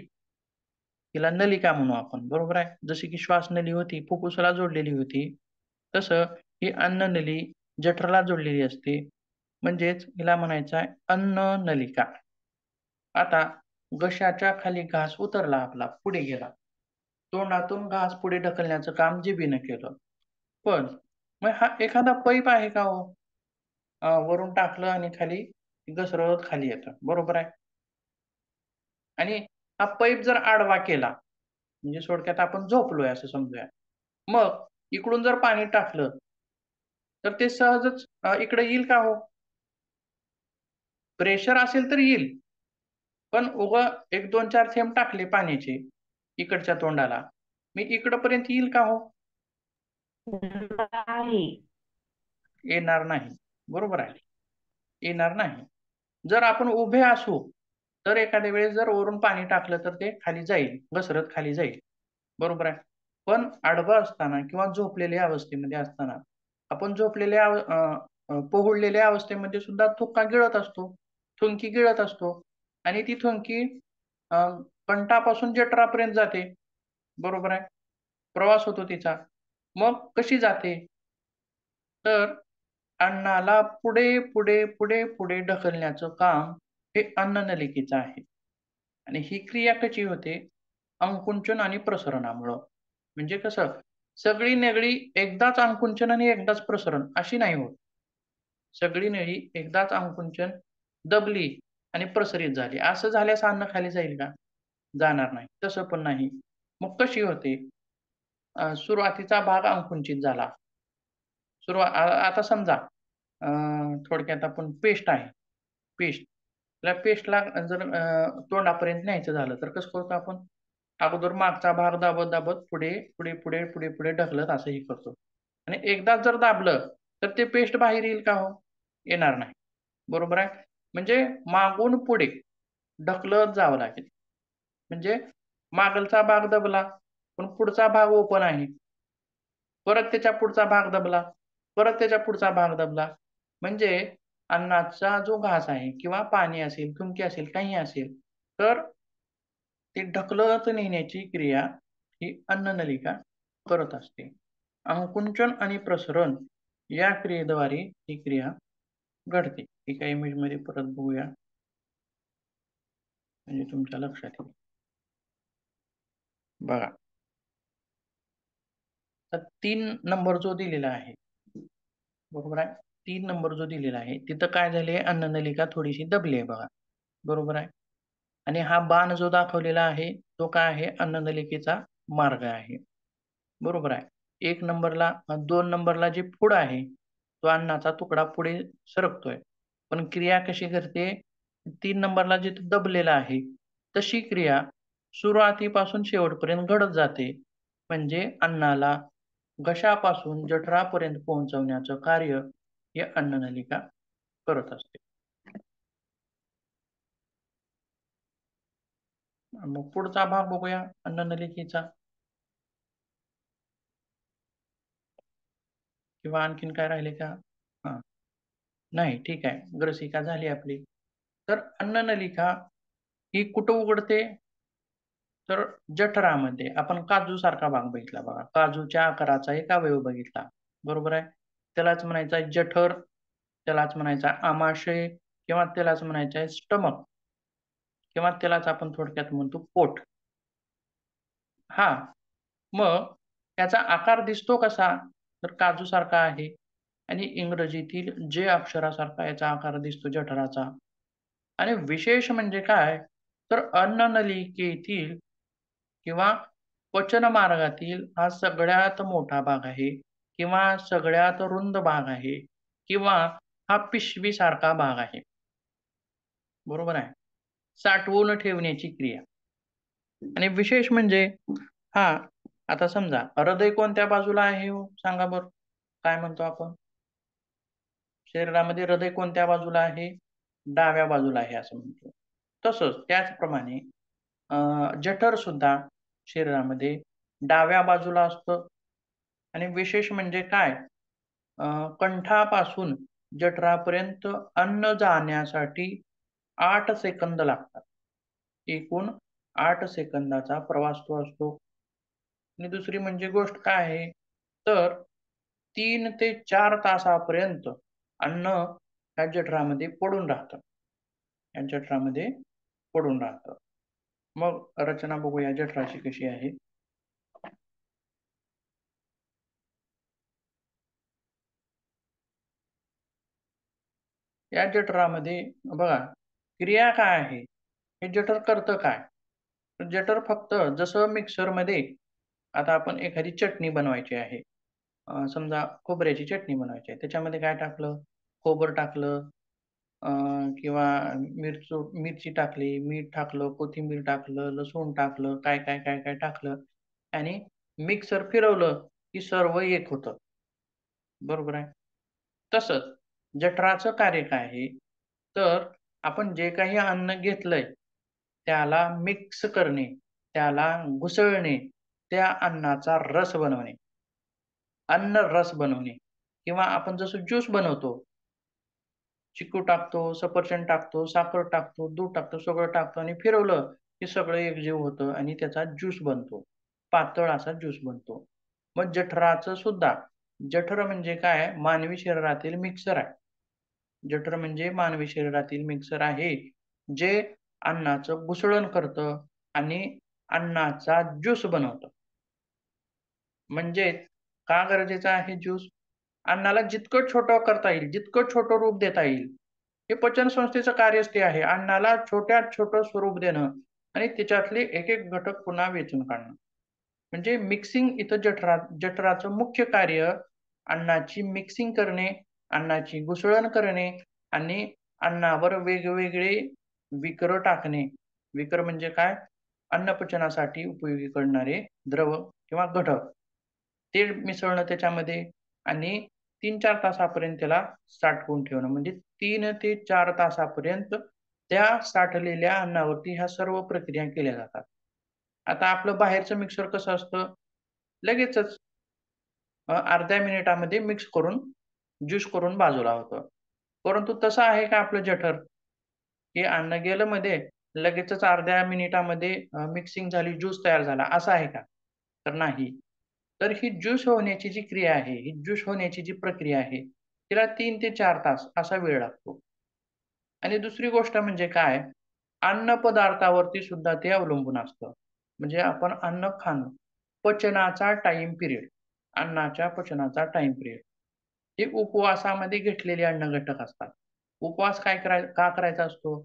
तिला नलिका म्हणू आपण, बरोबर आहे. जशी की श्वासनली होती फुफ्फुसाला जोडलेली होती, तसं ही अन्ननली जठराला जोडलेली असते. म्हणजेच हिला म्हणायचं आहे अन्ननलिका. आता घशाच्या खाली घास उतरला आपला, पुढे गेला. तोंडातून घास पुढे ढकलण्याचं काम जिभेनं केलं. पण मग हा एखादा पाईप आहे का हो? वरून टाकलं आणि खाली घसरत खाली येतं, बरोबर आहे. आणि हा पाईप जर आडवा केला म्हणजे थोडक्यात आपण झोपलोय असं समजूया. मग इकडून जर पाणी टाकलं तर ते सहजच इकडे येईल का हो? प्रेशर असेल तर येईल. पण उगं 1-2-4 थेंब टाकले पाण्याचे इकडच्या तोंडाला, मी इकडपर्यंत येईल का हो? नाही. येणार नाही. बरोबर आहे. येणार नाही. जर आपण उभे असू, तर एखाद्या वेळेस जर वरून पाणी टाकलं तर ते खाली जाईल, घसरत खाली जाईल. बरोबर आहे. पण आडवं असताना किंवा झोपलेल्या अवस्थेमध्ये असताना आपण पोहळलेल्या अवस्थेमध्ये सुद्धा थुंका गिळत असतो. थुंकी गिळत असतो आणि ती थुंकी अ, कंठापासून जठरापर्यंत जाते. बरोबर आहे. प्रवास होतो तिचा. मग कशी जाते? तर अन्नाला पुढे, पुढे, पुढे, पुढे ढकलण्याचं काम हे अन्ननलिकेचं आहे. आणि ही क्रिया कशी होते? अंकुंचन आणि प्रसरणामुळं. म्हणजे कसं? सगळी नळी एकदाच अंकुंचन आणि एकदाच प्रसरण अशी नाही होत. सगळी नळी एकदाच अंकुंचन दबली आणि प्रसरित झाली. असं झाल्यास अन्न खाली जाईल का? जाणार नाही. तसं पण नाही. मग कशी होते? सुरुवातीचा भाग अंकुंचित झाला. आता समजा थोडक्यात आपण पेस्ट आहे. पेस्ट. त्या पेस्टला जर तोंडापर्यंत न्यायचं झालं तर कसं करतो आपण? अगोदर मागचा भाग दाबत पुढे, पुढे, पुढे, पुढे, पुढे ढकलत असंही करतो. आणि एकदाच जर दाबलं तर ते पेस्ट बाहेर येईल का हो? येणार नाही. बरोबर आहे? म्हणजे मागून पुढे ढकलत जावं लागेल. म्हणजे मागलचा भाग दबला, पण पुढचा भाग ओपन आहे. परत त्याच्या पुढचा भाग दबला, परत त्याच्या पुढचा भाग दबला. म्हणजे अन्नाचा जो घास आहे किंवा पाणी असेल, थुंकी असेल, काहीही असेल, तर ते ढकलत नेण्याची क्रिया ही अन्ननलिका करत असते. अंकुंचन आणि प्रसरण या क्रियेद्वारे ही क्रिया घडते. एका इमेजमध्ये परत बघूया, म्हणजे तुमच्या लक्षात येईल. बघा. तर 3 नंबर जो दिलेला आहे, बरोबर आहे? 3 नंबर जो दिलेला आहे, तिथं काय झाले? अन्ननलिका थोडीशी दबली आहे बघा. बरोबर आहे? आणि हा बाण जो दाखवलेला आहे, तो काय आहे? अन्ननलिकेचा मार्ग आहे. बरोबर आहे. 1 नंबरला 2 नंबरला जे पुढं आहे, तो अन्नाचा तुकडा पुढे सरकतोय. पण क्रिया कशी करते? 3 नंबरला जिथं दबलेला आहे, तशी क्रिया सुरुवातीपासून शेवटपर्यंत घडत जाते. म्हणजे अन्नाला घशापासून जठरापर्यंत पोहोचवण्याचं कार्य ही अन्ननलिका करत असते. मग पुढचा भाग बघूया अन्ननलिकेचा. किंवा आणखीन काय राहिले का? हां. नाही, ठीक आहे. ग्रसिका झाली आपली. तर अन्ननलिका ही कुठं उघडते? तर जठरामध्ये. आपण काजूसारखा भाग बघितला बघा. काजूच्या आकाराचा एक अवयव बघितला. बरोबर आहे? त्यालाच म्हणायचं आहे जठर, त्यालाच म्हणायचं आहे आमाशय किंवा त्यालाच म्हणायचं आहे स्टमक किंवा त्यालाच आपण थोडक्यात म्हणतो पोट. हां. मग त्याचा आकार दिसतो कसा? तर काजूसारखा आहे आणि इंग्रजीतील जे अक्षरासारखा याचा आकार दिसतो जठराचा. आणि विशेष म्हणजे काय? तर अन्ननलिकेतील किंवा पचन मार्गातील हा सगळ्यात मोठा भाग आहे किंवा सगळ्यात रुंद भाग आहे किंवा हा पिशवीसारखा भाग आहे. बरोबर आहे. साठवून ठेवण्याची क्रिया. आणि विशेष म्हणजे हां, आता समजा हृदय कोणत्या बाजूला आहे हो? सांगा बरं. काय म्हणतो आपण? शरीरामध्ये हृदय कोणत्या बाजूला आहे? डाव्या बाजूला आहे असं म्हणतो. तसंच त्याचप्रमाणे जठरसुद्धा शरीरामध्ये डाव्या बाजूला असतं आणि विशेष म्हणजे काय? कंठापासून जठरापर्यंत अन्न जाण्यासाठी 8 सेकंद लागतात. एकूण 8 सेकंदाचा प्रवास तो असतो. आणि दुसरी म्हणजे गोष्ट काय आहे? तर 3 ते 4 तासापर्यंत अन्न या जठरामध्ये पडून राहतं. या जठरामध्ये पडून राहतं. मग रचना बघूया जठराची कशी आहे. या जठरामध्ये बघा, क्रिया काय आहे? हे जठर करतं काय? तर जठर फक्त जसं मिक्सरमध्ये आता आपण एखादी चटणी बनवायची आहे. समजा खोबऱ्याची चटणी बनवायची आहे. त्याच्यामध्ये काय टाकलं? खोबरं टाकलं अ, किंवा मिरची टाकली, मीठ टाकलं, कोथिंबीर टाकलं, लसूण टाकलं, काय टाकलं आणि मिक्सर फिरवलं, की सर्व एक होतं. बरोबर आहे. तसंच जठराचं कार्य काय आहे? तर आपण जे काही अन्न घेतलंय, त्याला मिक्स करणे, त्याला घुसळणे, त्या अन्नाचा रस बनवणे. अन्न रस बनवणे किंवा आपण जसं ज्यूस बनवतो, चिकू टाकतो, सफरचंद टाकतो, साखर टाकतो, दूध टाकतो, सगळं टाकतो आणि फिरवलं, की सगळं एकजीव होतं आणि त्याचा ज्यूस बनतो. पातळ असा ज्यूस बनतो. मग जठराचं सुद्धा जठर म्हणजे काय? मानवी शरीरातील मिक्सर आहे. जठर म्हणजे मानवी शरीरातील मिक्सर आहे, जे अन्नाचं घुसळण करतं आणि अन्नाचा ज्यूस बनवतं. म्हणजे का गरजेचा आहे ज्यूस? अन्नाला जितकं छोटं करता येईल, जितकं छोटं रूप देता येईल, हे पचन संस्थेचं कार्यच ते आहे. अन्नाला छोट्यात छोटं स्वरूप देणं आणि त्याच्यातले एक-एक घटक पुन्हा वेचून काढणं. म्हणजे मिक्सिंग इथं जठराचं मुख्य कार्य अन्नाची मिक्सिंग करणे, अन्नाची घुसळण करणे आणि अन्नावर वेगवेगळे विकर टाकणे. विकर म्हणजे काय? अन्नपचनासाठी उपयोगी पडणारे द्रव किंवा घटक. ते मिसळणं त्याच्यामध्ये आणि 3-4 तासापर्यंत त्याला साठवून ठेवणं. म्हणजे 3 ते 4 तासापर्यंत त्या साठलेल्या अन्नावरती ह्या सर्व प्रक्रिया केल्या जातात. आता आपलं बाहेरचं मिक्सर कसं असतं? लगेचच अर्ध्या मिनिटामध्ये मिक्स करून ज्यूस करून बाजूला होतं. परंतु तसं आहे का आपलं जठर? की अन्न गेलं मध्ये, लगेचच अर्ध्या मिनिटामध्ये मिक्सिंग झाली, ज्यूस तयार झाला, असं आहे का? तर नाही. तर ही ज्यूस होण्याची जी क्रिया आहे, ही ज्यूस होण्याची जी प्रक्रिया आहे, तिला 3 ते 4 तास असा वेळ लागतो. आणि दुसरी गोष्ट म्हणजे काय? अन्न पदार्थावरती सुद्धा ते अवलंबून असतं. म्हणजे आपण अन्न खाणं, पचनाचा टाईम पिरियड, अन्नाच्या पचनाचा टाईम पिरियड. हे उपवासामध्ये घेतलेले अन्न घटक असतात. उपवास का करायचा असतो?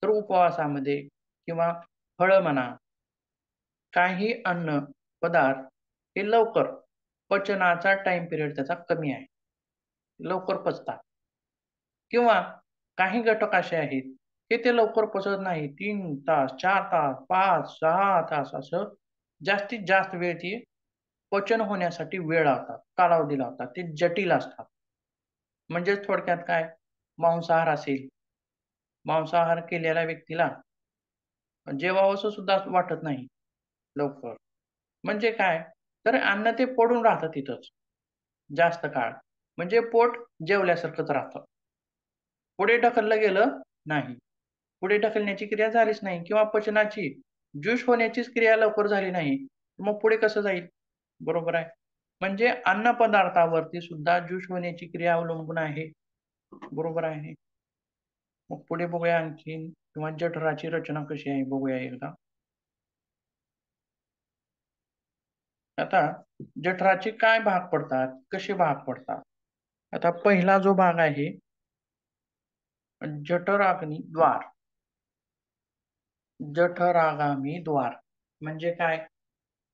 तर उपवासामध्ये किंवा फळं म्हणा, काही अन्न पदार्थ हे लवकर पचनाचा टाईम पिरियड त्याचा कमी आहे. लवकर पचतात किंवा काही घटक असे आहेत, की ते लवकर पचत नाही. 3 तास, 4 तास, 5, 6 तास असं जास्तीत जास्त वेळ ती पचन होण्यासाठी वेळ लावतात, कालावधी लावतात. ते जटिल असतात. म्हणजेच थोडक्यात काय? मांसाहार असेल, मांसाहार केलेल्या व्यक्तीला जेवावसं सुद्धा वाटत नाही लवकर. म्हणजे काय? तर अन्न ते पडून राहतं तिथंच जास्त काळ. म्हणजे पोट जेवल्यासारखंच राहतं. पुढे ढकललं गेलं नाही. पुढे ढकलण्याची क्रिया झालीच नाही किंवा पचनाची, ज्यूस होण्याचीच क्रिया लवकर झाली नाही. मग पुढे कसं जाईल? बरोबर आहे. म्हणजे अन्नपदार्थावरती सुद्धा ज्यूस होण्याची क्रिया अवलंबून आहे. बरोबर आहे. मग पुढे बघूया आणखीन किंवा जठराची रचना कशी आहे बघूया एकदा. आता जठराचे काय भाग पडतात? कसे भाग पडतात? आता पहिला जो भाग आहे जठराग्नी द्वार. जठरागामी द्वार म्हणजे काय?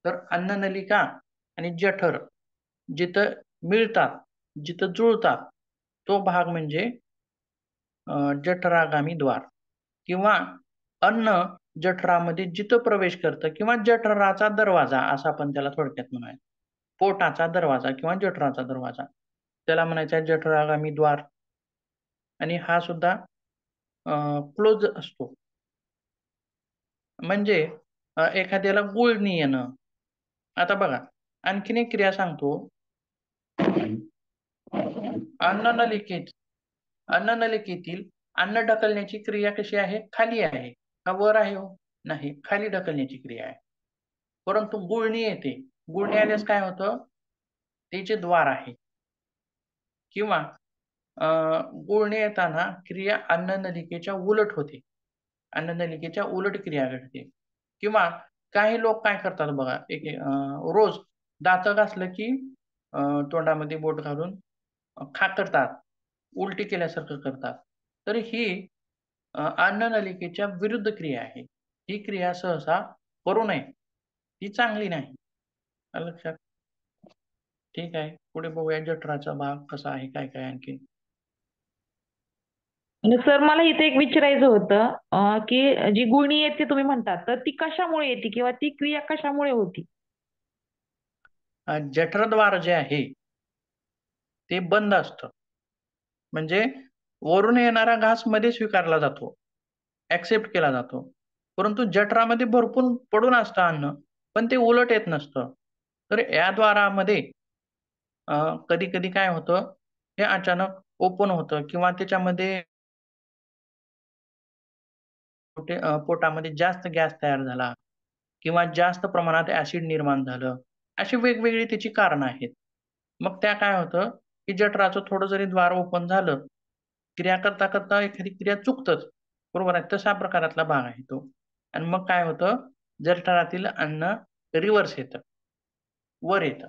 तर अन्ननलिका आणि जठर जिथं मिळतात, जिथं जुळतात, तो भाग म्हणजे जठरागामी द्वार किंवा अन्न जठरामध्ये जिथं प्रवेश करतं किंवा जठराचा दरवाजा असं आपण त्याला थोडक्यात म्हणूया. पोटाचा दरवाजा किंवा जठराचा दरवाजा. त्याला म्हणायचं आहे जठरागामी द्वार आणि हा सुद्धा क्लोज असतो. म्हणजे एखाद्याला गुळणी येणं. आता बघा, आणखीन एक क्रिया सांगतो. अन्ननलिकेत अन्ननलिकेतील अन्न ढकलण्याची क्रिया कशी आहे? खाली आहे. का वर आहे हो? नाही, खाली ढकलण्याची क्रिया आहे. परंतु गुळणी येते. गुळणी आल्यास काय होतं? ते जे द्वार आहे किंवा अ, गुळणे येताना क्रिया अन्ननलिकेच्या उलट होते. अन्ननलिकेच्या उलट क्रिया घडते किंवा काही लोक काय करतात बघा, रोज दातं घासलं की अ, तोंडामध्ये बोट घालून खाकरतात, उलटी केल्यासारखं करतात. तर ही अन्ननलिकेच्या विरुद्ध क्रिया आहे. ही क्रिया सहसा करू नये. ही चांगली नाही. आलं लक्षात? ठीक आहे. पुढे बघूया जठराचा भाग कसा आहे, काय-काय आणखीन. आणि सर मला इथे एक विचारायचं होतं की जी गुळणी येते तुम्ही म्हणतात तर ती कशामुळे येते किंवा ती क्रिया कशामुळे होती? जठरद्वार जे आहे, ते बंद असतं. म्हणजे वरून येणारा घास मध्ये स्वीकारला जातो, एक्सेप्ट केला जातो. परंतु जठरामध्ये भरपूर पडून असतं अन्न, पण ते उलट येत नसतं. तर या द्वारामध्ये कधी-कधी काय होतं, हे अचानक ओपन होतं किंवा त्याच्यामध्ये पोटामध्ये जास्त गॅस तयार झाला किंवा जास्त प्रमाणात ॲसिड निर्माण झालं. अशी वेगवेगळी त्याची कारणं आहेत. मग त्या काय होतं, की जठराचं थोडं जरी द्वार ओपन झालं, क्रिया करता-करता एखादी क्रिया चुकतंच. बरोबर आहे, तसा प्रकारातला भाग आहे तो. आणि मग काय होतं, जठरातील अन्न रिव्हर्स येतं, वर येतं.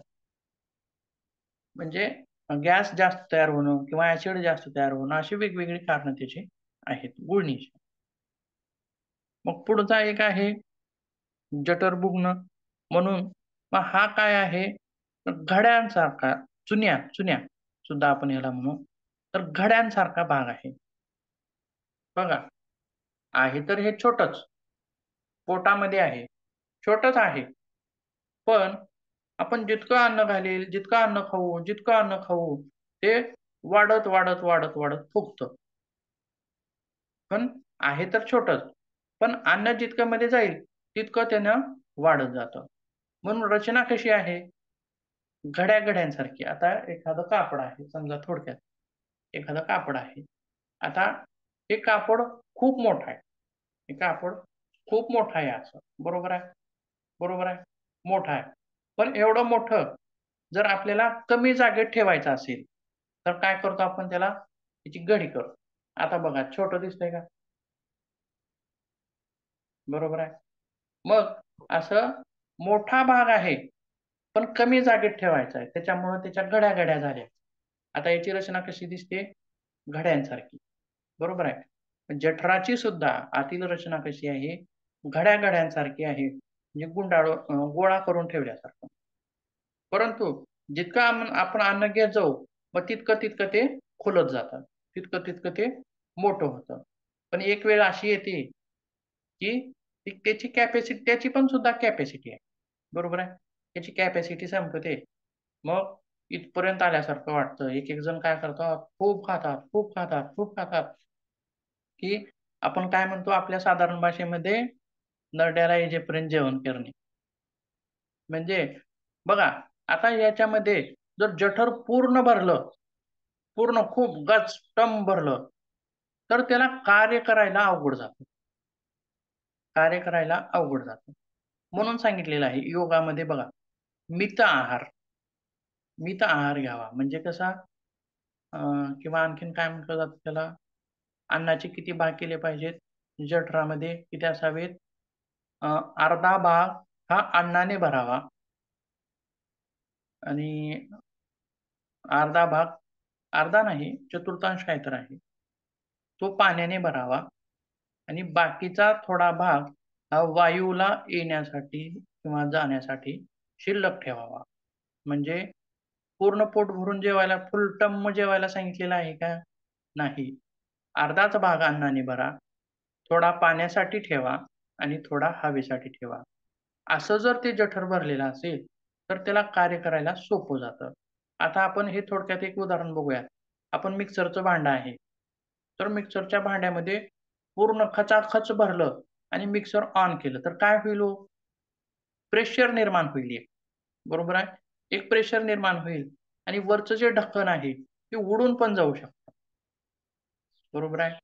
म्हणजे गॅस जास्त तयार होणं किंवा ऍसिड जास्त तयार होणं अशी वेगवेगळी कारणं त्याची आहेत गुळणीची. मग पुढचा एक आहे जठरभुग्न म्हणून. मग हा काय आहे, तर घड्यांसारखा, चुन्या चुन्या सुद्धा आपण याला म्हणू. तर घड्यांसारखा भाग आहे. बघा, आहे तर हे छोटंच, पोटामध्ये आहे, छोटंच आहे. पण आपण जितकं अन्न घालील, जितकं अन्न खाऊ, जितकं अन्न खाऊ, ते वाढत, वाढत, वाढत, वाढत फुगतं. पण आहे तर छोटंच. पण अन्न जितकं मध्ये जाईल, तितकं त्यानं वाढत जातं. म्हणून रचना कशी आहे? घड्या-घड्यांसारखी. आता एखादं कापड आहे, समजा थोडक्यात एखादं कापड आहे. आता हे कापड खूप मोठं आहे. हे कापड खूप मोठं आहे असं. बरोबर आहे? बरोबर आहे? मोठं आहे. पण एवढं मोठं जर आपल्याला कमी जागेत ठेवायचं असेल, तर काय करतो आपण त्याला? त्याची घडी करतो. आता बघा, छोटं दिसतंय का? बरोबर आहे. मग असं मोठा भाग आहे, पण कमी जागेत ठेवायचा आहे. त्याच्यामुळं त्याच्या घड्या-घड्या झाल्या. आता याची रचना कशी दिसते? घड्यांसारखी. बरोबर आहे. जठराची सुद्धा आतील रचना कशी आहे? घड्या-घड्यांसारखी आहे. म्हणजे गोळा करून ठेवल्यासारखं. परंतु जितकं आपण अन्न घेत जाऊ, मग तितकं-तितकं ते खुलत जातं. तितकं-तितकं ते मोठं होतं. पण एक वेळ अशी येते, की त्याची कॅपॅसिटी, त्याची पण सुद्धा कॅपॅसिटी आहे. बरोबर आहे. त्याची कॅपॅसिटी संपते. मग इथपर्यंत आल्यासारखं वाटतं. एक-एक जण काय करतात, खूप खातात, खूप खातात, खूप खातात, की आपण काय म्हणतो आपल्या साधारण भाषेमध्ये, नरड्याला येईपर्यंत जेवण करणे. म्हणजे बघा, आता याच्यामध्ये जर जठर पूर्ण भरलं, पूर्ण खूप गचटम भरलं, तर त्याला कार्य करायला अवघड जातं. कार्य करायला अवघड जातं. म्हणून सांगितलेलं आहे योगामध्ये बघा, मित आहार, मित आहार घ्यावा. म्हणजे कसा, अ, किंवा आणखीन काय म्हटलं जातं त्याला, अन्नाचे किती भाग केले पाहिजेत, जठरामध्ये किती असावेत, अ, अर्धा भाग हा अन्नाने भरावा आणि अर्धा भाग, अर्धा नाही, चतुर्थांश काय तर आहे, तो पाण्याने भरावा आणि बाकीचा थोडा भाग हा वायूला येण्यासाठी किंवा जाण्यासाठी शिल्लक ठेवावा. म्हणजे पूर्ण पोट भरून जेवायला, फुल टम्म जेवायला सांगितलेलं आहे का? नाही. अर्धाच भाग अन्नाने भरा, थोडा पाण्यासाठी ठेवा आणि थोडा हवेसाठी ठेवा. असं जर ते जठर भरलेलं असेल, तर त्याला कार्य करायला सोपं जातं. आता आपण हे थोडक्यात एक उदाहरण बघूयात. आपण मिक्सरचं भांडं आहे. तर मिक्सरच्या भांड्यामध्ये पूर्ण खचाखच भरलं आणि मिक्सर ऑन केलं, तर काय होईल हो? प्रेशर निर्माण होईल एक. बरोबर आहे? एक प्रेशर निर्माण होईल आणि वरचं जे ढक्कन आहे, ते उडून पण जाऊ शकतं. बरोबर आहे?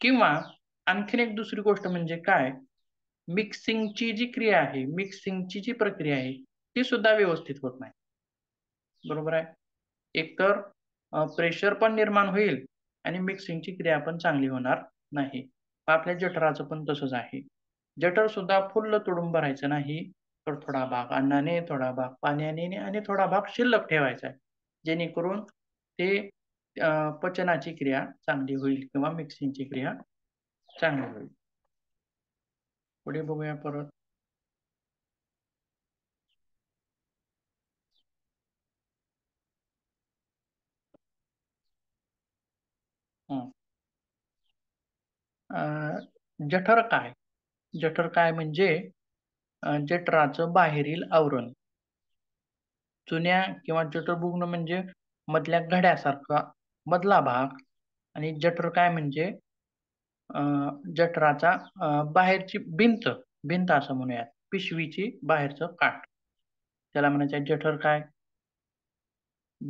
किंवा आणखीन एक दुसरी गोष्ट म्हणजे काय? मिक्सिंगची जी क्रिया आहे, मिक्सिंगची जी प्रक्रिया आहे, ती सुद्धा व्यवस्थित होत नाही. बरोबर आहे. एकतर प्रेशर पण निर्माण होईल आणि मिक्सिंगची क्रिया पण चांगली होणार नाही. आपल्या जठराचं पण तसंच आहे. जठर सुद्धा फुल्ल तुडूंब भरायचं नाही, तर थोडा भाग अन्नाने, थोडा भाग पाण्याने आणि थोडा भाग शिल्लक ठेवायचा आहे. जेणेकरून ते पचनाची क्रिया चांगली होईल किंवा मिक्सिंगची क्रिया चांगली होईल. पुढे बघूया परत. हं. अ, जठर काय? जठर काय म्हणजे जठराचं बाहेरील आवरण. चुन्या किंवा जठरभुग्न म्हणजे मधल्या घड्यासारखा मधला भाग आणि जठर काय म्हणजे अ, जठराचा बाहेरची भिंत, भिंत असं म्हणूयात. पिशवीची बाहेरचं काठ. त्याला म्हणायचं आहे जठर काय?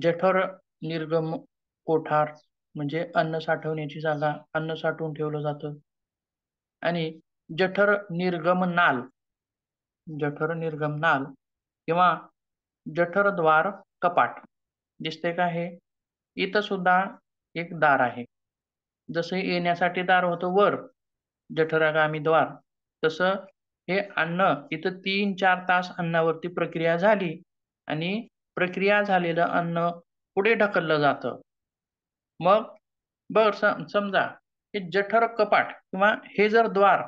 जठर निर्गम कोठार म्हणजे अन्न साठवण्याची जागा, अन्न साठवून ठेवलं जातं आणि जठर निर्गम नाल, जठर निर्गम नाल किंवा जठरद्वार कपाट. दिसतंय का हे? इथं सुद्धा एक दार आहे. जसं येण्यासाठी दार होतं वर, जठरागामी द्वार, तसं हे अन्न इथं 3-4 तास अन्नावरती प्रक्रिया झाली आणि प्रक्रिया झालेलं अन्न पुढे ढकललं जातं. मग समजा हे जठर कपाट किंवा हे जर द्वार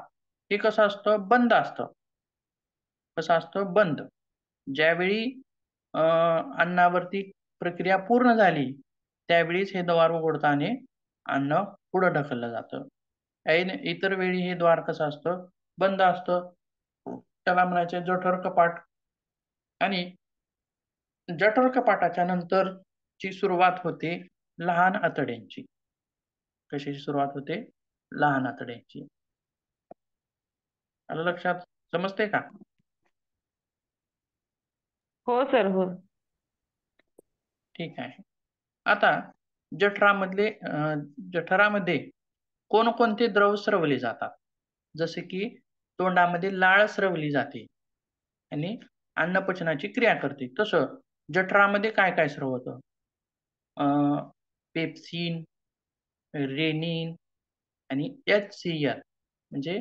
हे कसं असतं, बंद असतं. कसं असतं, बंद. ज्यावेळी अन्नावरती प्रक्रिया पूर्ण झाली त्यावेळीच हे द्वार उघडतं आणि अन्न पुढं ढकललं जातं. इतर वेळी हे द्वार कसं असतं, बंद असतं. त्याला म्हणायचे जठर कपाट. आणि जठर कपाटाच्या नंतरची सुरुवात होते लहान आतड्यांची. कशाची सुरुवात होते, लहान आतड्यांची. आलं लक्षात, समजते का? हो सर, हो. ठीक आहे. आता जठरामध्ये कोणकोणते द्रव स्रवले जातात? जसे की तोंडामध्ये लाळ स्रवली जाते आणि अन्नपचनाची क्रिया करते. तसं जठरामध्ये काय काय स्रवतं? पेप्सिन, रेनिन आणि HCl म्हणजे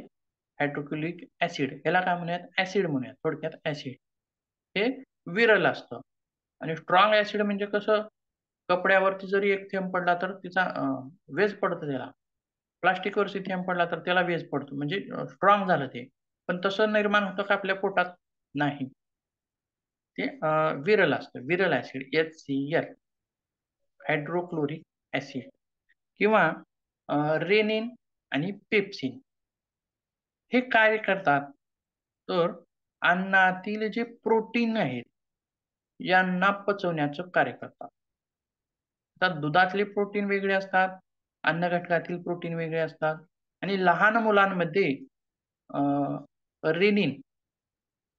हायड्रोक्लोरिक ऍसिड. याला काय म्हणूयात? ऍसिड म्हणूयात, थोडक्यात ऍसिड. हे विरल असतं. आणि स्ट्रॉंग ऍसिड म्हणजे कसं, कपड्यावरती जरी एक थेंब पडला तर तिचा वेज पडतो त्याला. प्लास्टिकवरती थेंब पडला तर त्याला वेज पडतो, म्हणजे स्ट्रॉंग झालं ते. पण तसं निर्माण होतं का आपल्या पोटात? नाही. ते विरल असतं, विरल ऍसिड HCl, हायड्रोक्लोरिक ऍसिड. किंवा रेनिन आणि पेप्सिन हे काय करतात, तर अन्नातील जे प्रोटीन आहेत यांना पचवण्याचं कार्य करतात. आता दुधातले प्रोटीन वेगळे असतात, अन्न घटकातील प्रोटीन वेगळे असतात. आणि लहान मुलांमध्ये रेनिन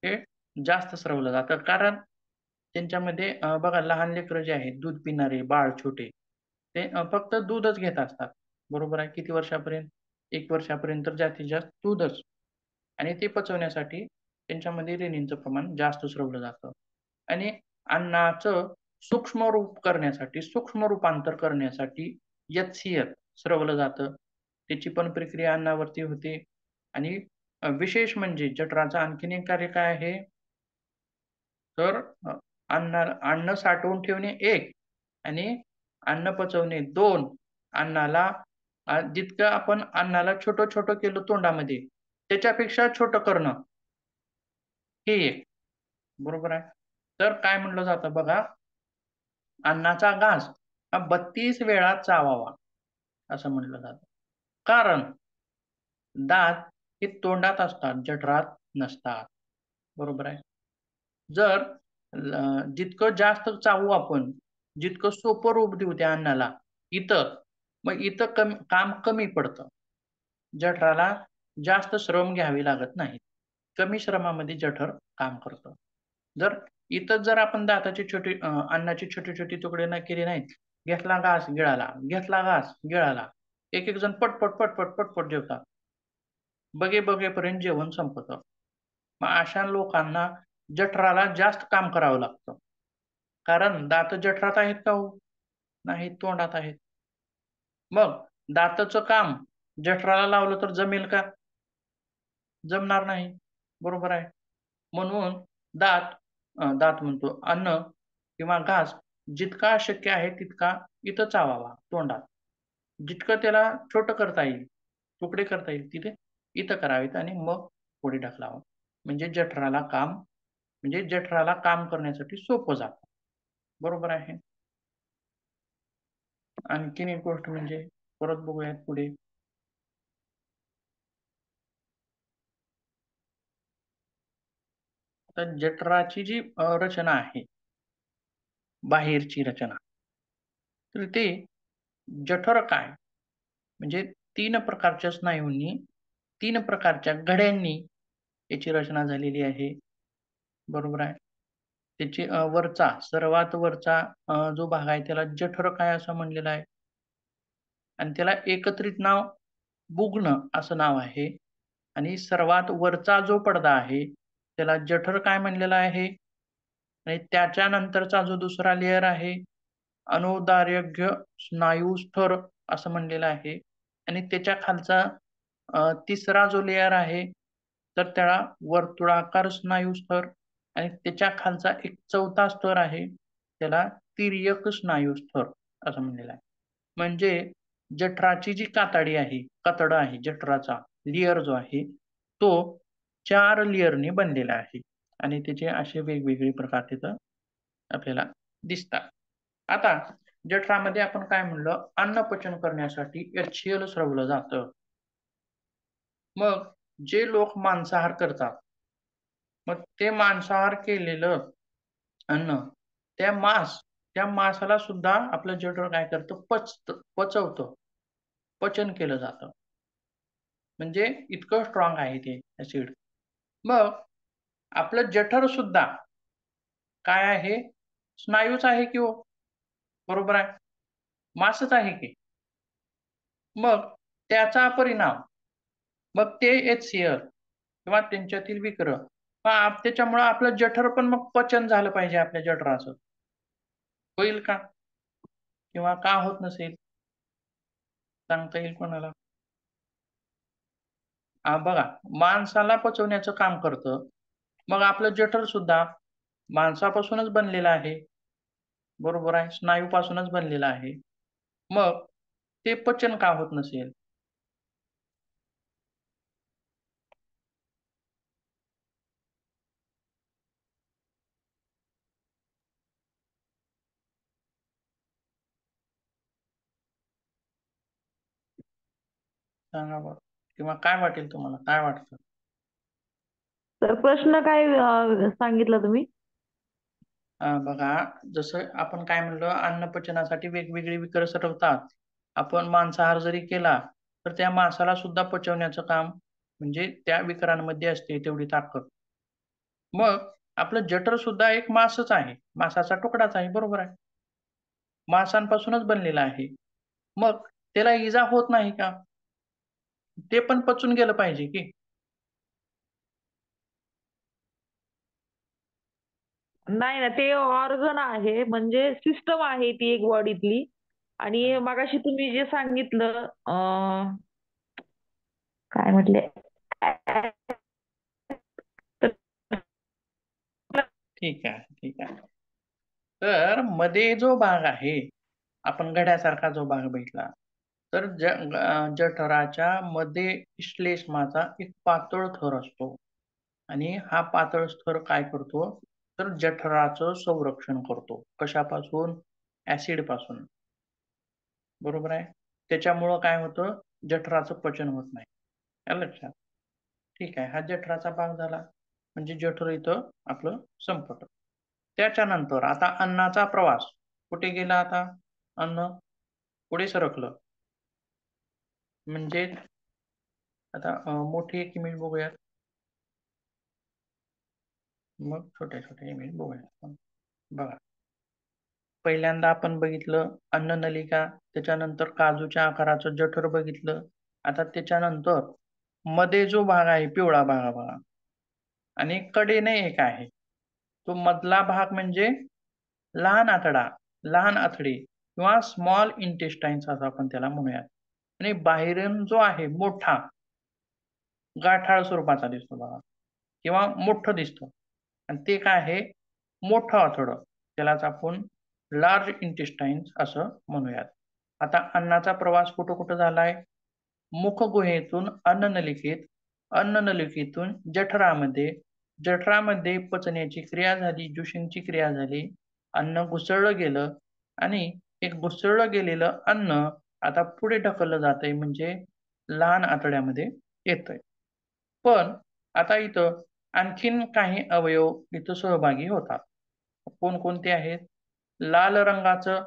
हे जास्त स्रवलं जातं, कारण त्यांच्यामध्ये बघा, लहान लेकरं जे आहेत, दूध पिणारे बाळ छोटे, ते फक्त दूधच घेत असतात. बरोबर आहे. किती वर्षापर्यंत? 1 वर्षापर्यंत तर जास्तीत जास्त दूधच. आणि ते पचवण्यासाठी त्यांच्यामध्ये रेनिनचं प्रमाण जास्त स्रवलं जातं. आणि अन्नाचं सूक्ष्म रूपांतर करण्यासाठी HCl स्रवलं जातं. त्याची पण प्रक्रिया अन्नावरती होते. आणि विशेष म्हणजे जठराचं आणखीन एक कार्य काय आहे, तर अन्न साठवून ठेवणे 1 आणि अन्न पचवणे 2. अन्नाला जितकं आपण अन्नाला छोटं-छोटं केलं तोंडामध्ये, त्याच्यापेक्षा छोटं करणं हे 1. बरोबर आहे. तर काय म्हटलं जातं बघा, अन्नाचा घास हा 32 वेळा चावावा, असं म्हटलं जातं. कारण दात हे तोंडात असतात, जठरात नसतात. बरोबर आहे. जर जितकं जास्त चावू आपण, जितकं सोपं रूप देऊ त्या अन्नाला इथं, मग इथं काम कमी पडतं. जठराला जास्त श्रम घ्यावे लागत नाहीत. कमी श्रमामध्ये जठर काम करतं. जर आपण दाताची अन्नाची छोटे-छोटे तुकडे न केले नाहीत, घेतला घास गिळाला, घेतला घास गिळाला. एक-एक जण पटपट, पटपट, पटपट जेवतात. बघेपर्यंत जेवण संपतं. मग अशा लोकांना जठराला जास्त काम करावं लागतं. कारण दात जठरात आहेत का हो? नाही, तोंडात आहेत. मग दाताचं काम जठराला लावलं तर जमेल का? जमणार नाही. बरोबर आहे. म्हणून दात दात म्हणतो, अन्न किंवा घास जितका शक्य आहे तितका इथं चावावा, तोंडात. जितकं त्याला छोटं करता येईल, तुकडे करता येईल तिथे इथं करावेत आणि मग पुढे ढकलावं. म्हणजे जठराला काम करण्यासाठी सोपं जातं. बरोबर आहे. आणखीन एक गोष्ट म्हणजे, परत बघूयात पुढे. तर जठराची जी रचना आहे, बाहेरची रचना, तर ते जठर काय, म्हणजे 3 प्रकारच्या स्नायूंनी, 3 प्रकारच्या घड्यांनी याची रचना झालेली आहे. बरोबर आहे. त्याची सर्वात वरचा जो भाग आहे त्याला जठरकाय असं म्हणलेलं आहे. आणि त्याला एकत्रित नाव बुघ्न असं नाव आहे. आणि सर्वात वरचा जो पडदा आहे त्याला जठर काय म्हणलेला आहे. आणि त्याच्यानंतरचा जो दुसरा लेयर आहे, अनुदार्यग्य स्नायू स्तर असं म्हणलेलं आहे. आणि त्याच्या खालचा तिसरा जो लेयर आहे तर त्याला वर्तुळाकार स्नायू स्तर आणि त्याच्या खालचा एक चौथा स्तर आहे त्याला तिर्यक स्नायू स्तर असं म्हणलेलं आहे. म्हणजे जठराची जी कातडी आहे, कातडा आहे जठराचा लेयर जो आहे तो 4 लेयरने बनलेला आहे आणि त्याचे असे वेगवेगळे प्रकार तिथं आपल्याला दिसतात. आता जठरामध्ये आपण काय म्हणलं, अन्न पचन करण्यासाठी HCl स्रवलं जातं. मग जे लोक मांसाहार करतात, मग ते मांसाहार केलेलं अन्न त्या मांसाला सुद्धा आपलं जठर काय करतं, पचवतं, पचन केलं जातं. म्हणजे इतकं स्ट्रॉंग आहे ते ऍसिड. मग आपलं जठर सुद्धा काय आहे, स्नायूच आहे की हो, बरोबर आहे, मांसच आहे की. मग त्याचा परिणाम मग ते HCl किंवा त्यांच्यातील विकर त्याच्यामुळे आपलं जठर पण मग पचन झालं पाहिजे आपल्या जठराचं. होईल का? किंवा का होत नसेल? सांगता येईल कोणाला? बघा, मांसाला पचवण्याचं काम करतं. मग आपलं जठर सुद्धा मांसापासूनच बनलेलं आहे. बरोबर आहे. स्नायूपासूनच बनलेलं आहे. मग ते पचन का होत नसेल? सांगा बरं. किंवा काय वाटेल तुम्हाला? काय वाटतं? तर प्रश्न काय सांगितला तुम्ही? बघा, जसं आपण काय म्हणलं, अन्नपचनासाठी वेगवेगळे विकर सरवतात. आपण मांसाहार जरी केला तर त्या मांसाला सुद्धा पचवण्याचं काम म्हणजे त्या विकरांमध्ये असते तेवढी ताकद. मग आपलं जठर सुद्धा एक मांसच आहे, मांसाचा तुकडाच आहे, बरोबर आहे. मांसापासूनच बनलेला आहे. मग त्याला इजा होत नाही का? ते पण पचून गेलं पाहिजे की. नाही ना, ते ऑर्गन आहे, म्हणजे सिस्टम आहे ती एक बॉडीतली. आणि मगाशी तुम्ही जे सांगितलं काय म्हटले, ठीक आहे, ठीक आहे. तर मध्ये जो भाग आहे, आपण घड्यासारखा जो भाग बघितला, तर जठराच्या मध्ये श्लेष्माचा एक पातळ थर असतो आणि हा पातळ थर काय करतो, तर जठराचं संरक्षण करतो. कशापासून? ऍसिड पासून. बरोबर आहे. त्याच्यामुळं काय होतं, जठराचं पचन होत नाही. आलं लक्षात? ठीक आहे. हा जठराचा भाग झाला. म्हणजे जठर इथं आपलं संपतं. त्याच्यानंतर आता अन्नाचा प्रवास कुठे गेला आता? अन्न पुढे सरकलं. म्हणजे आता मोठी एक इमेज बघूयात. मग छोट्या-छोट्या इमेज बघूयात. बघा. पहिल्यांदा आपण बघितलं अन्ननलिका, त्याच्यानंतर काजूच्या आकाराचं जठर बघितलं. आता त्याच्यानंतर मध्ये जो भाग आहे, पिवळा भाग बघा आणि कडेने एक आहे. तो मधला भाग म्हणजे लहान आतडा, लहान आतडी किंवा स्मॉल इंटेस्टाइन्स असं आपण त्याला म्हणूयात. आणि बाहेरून जो आहे मोठा, गाठाळ स्वरूपाचा दिसतो बघा किंवा मोठं दिसतं आणि ते काय आहे? मोठं आतडं. त्यालाच आपण लार्ज इंटेस्टाइन्स असं म्हणूयात. आता अन्नाचा प्रवास कुठं-कुठं झालाय? मुखगुहेतून अन्ननलिकेत, अन्ननलिकेतून जठरामध्ये, जठरामध्ये पचण्याची क्रिया झाली, ज्युशिंगची क्रिया झाली, अन्न घुसळलं गेलं आणि एक घुसळलं गेलेलं अन्न आता पुढे ढकललं जातंय म्हणजे लहान आतड्यामध्ये येतंय. पण आता इथं आणखीन काही अवयव इथं सहभागी होतात. कोणकोणते आहेत? लाल रंगाचं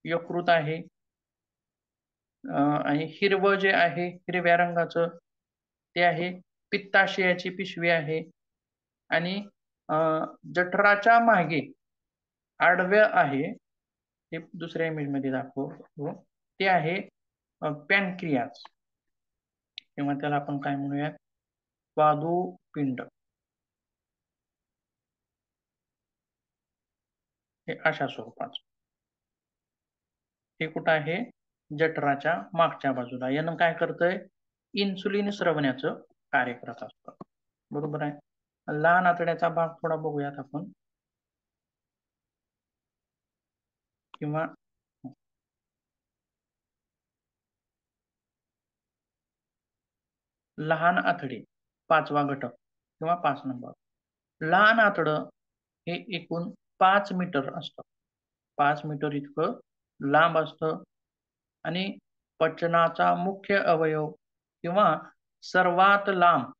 यकृत आहे. आणि हिरवं जे आहे, हिरव्या रंगाचं ते आहे. पित्ताशयाची पिशवी आहे आणि अ, जठराच्या मागे आडव्या आहे, हे दुसऱ्या इमेजमध्ये दाखवतो. ते आहे पॅनक्रियाज किंवा त्याला आपण काय म्हणूयात, स्वादुपिंड. हे अशा स्वरूपाचं. हे कुठं आहे? जठराच्या मागच्या बाजूला. यानं काय करतंय? इन्सुलिन स्रवण्याचं कार्य करत असतं. बरोबर आहे. लहान आतड्याचा भाग थोडा बघूयात आपण, किंवा लहान आतडे 5वा घटक किंवा 5 नंबर. लहान आतडं हे एकूण 5 मीटर असतं. 5 मीटर इतकं लांब असतं आणि पचनाचा मुख्य अवयव किंवा सर्वात लांब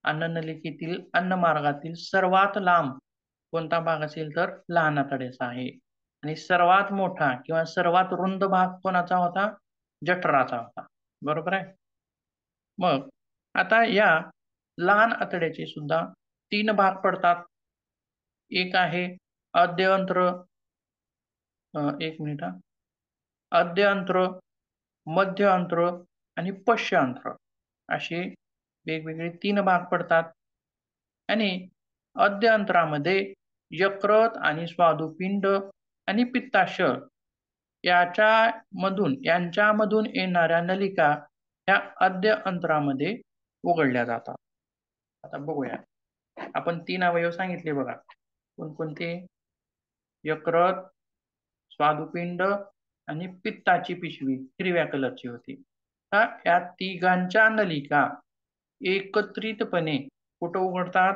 अन्ननलिकेतील अन्नमार्गातील सर्वात लांब कोणता भाग असेल तर लहान आतड्याचा आहे. आणि सर्वात मोठा किंवा सर्वात रुंद भाग कोणाचा होता? जठराचा होता. बरोबर आहे. मग आता या लहान आतड्याचे सुद्धा 3 भाग पडतात. एक आहे आद्य अंत्र, एक मिनिट हां. आद्य अंत्र, मध्य अंत्र आणि पश्च अंत्र असे वेगवेगळे 3 भाग पडतात. आणि आद्य अंतरामध्ये यकृत आणि स्वादुपिंड आणि पित्ताशय यांच्यामधून येणाऱ्या नलिका ह्या आद्य अंतरामध्ये उघडल्या जातात. आता बघूया. आपण 3 अवयव सांगितले बघा. कोणकोणते? यकृत, स्वादुपिंड आणि पित्ताची पिशवी हिरव्या कलरची होती. या तिघांच्या नलिका एकत्रितपणे कुठं उघडतात?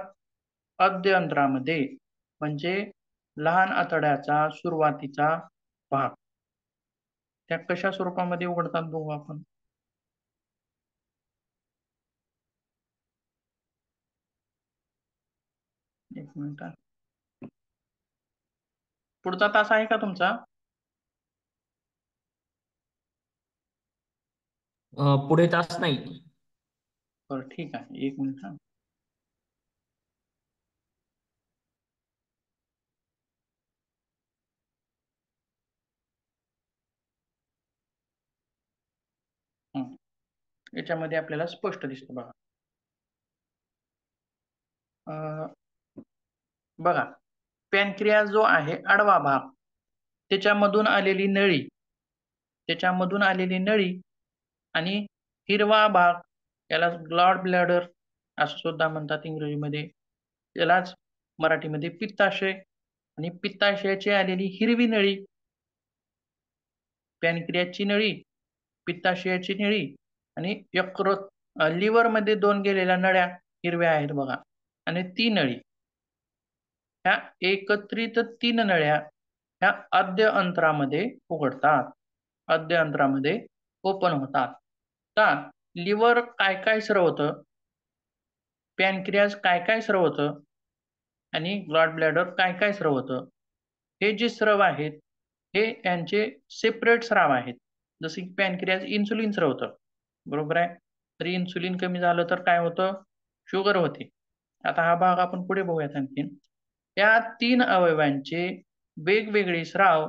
आद्य अंतरामध्ये, म्हणजे लहान आतड्याचा सुरुवातीचा भाग. त्या कशा स्वरूपामध्ये उघडतात बघू आपण. एक मिनिट. पुढचा तास आहे का तुमचा? पुढे तास नाही. बरं, ठीक आहे. एक मिनिट. याच्यामध्ये आपल्याला स्पष्ट दिसतं बघा. बघा, पॅनक्रियास जो आहे आडवा भाग, त्याच्यामधून आलेली नळी आणि हिरवा भाग, याला गॉल ब्लॅडर असं सुद्धा म्हणतात इंग्रजीमध्ये, त्यालाच मराठीमध्ये पित्ताशय. आणि पित्ताशयाची आलेली हिरवी नळी, पॅनक्रियाची नळी, पित्ताशयाची नळी आणि यकृत लिव्हर मध्ये 2 गेलेल्या नळ्या हिरव्या आहेत बघा. आणि ती नळी, ह्या एकत्रित 3 नळ्या ह्या आद्य अंतरामध्ये उघडतात, आद्य अंतरामध्ये ओपन होतात. तर लिव्हर काय काय स्रवतं, पॅनक्रियास काय काय स्रवतं आणि गॉल ब्लॅडर काय काय स्रवतं, हे जे स्राव आहेत हे यांचे सेपरेट स्राव आहेत. जसे की पॅनक्रियास इन्सुलिन स्रवतं, बरोबर आहे. तर इन्सुलिन कमी झालं तर काय होतं? शुगर होते. आता हा भाग आपण पुढे बघूयात आणखीन. या 3 अवयवांचे वेगवेगळे स्राव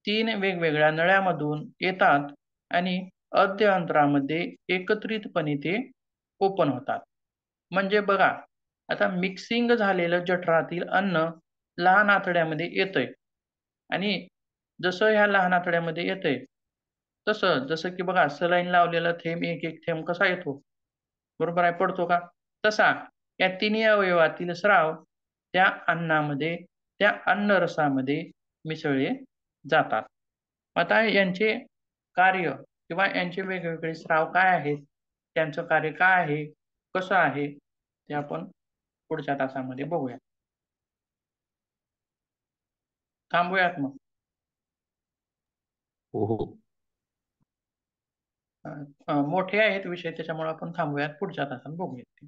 3 वेगवेगळ्या नळ्यामधून येतात आणि आद्य अंतरामध्ये एकत्रितपणे ते ओपन होतात. म्हणजे बघा, आता मिक्सिंग झालेलं जठरातील अन्न लहान आतड्यामध्ये येतंय आणि जसं ह्या लहान आतड्यामध्ये येतंय, जसं की बघा, सलाईन लावलेला थेंब एक थेंब कसा येतो, बरोबर आहे, पडतो का? तसा या तिन्ही अवयवातील स्राव त्या अन्नामध्ये, त्या अन्नरसामध्ये मिसळले जातात. आता यांचे कार्य किंवा यांचे वेगवेगळे स्राव काय आहेत, त्यांचं कार्य काय आहे, कसं आहे, ते आपण पुढच्या तासामध्ये बघूया. थांबूयात मग. हो हो. मोठे आहेत विषय, त्याच्यामुळे आपण थांबूयात, पुढच्या तासात बघूयात.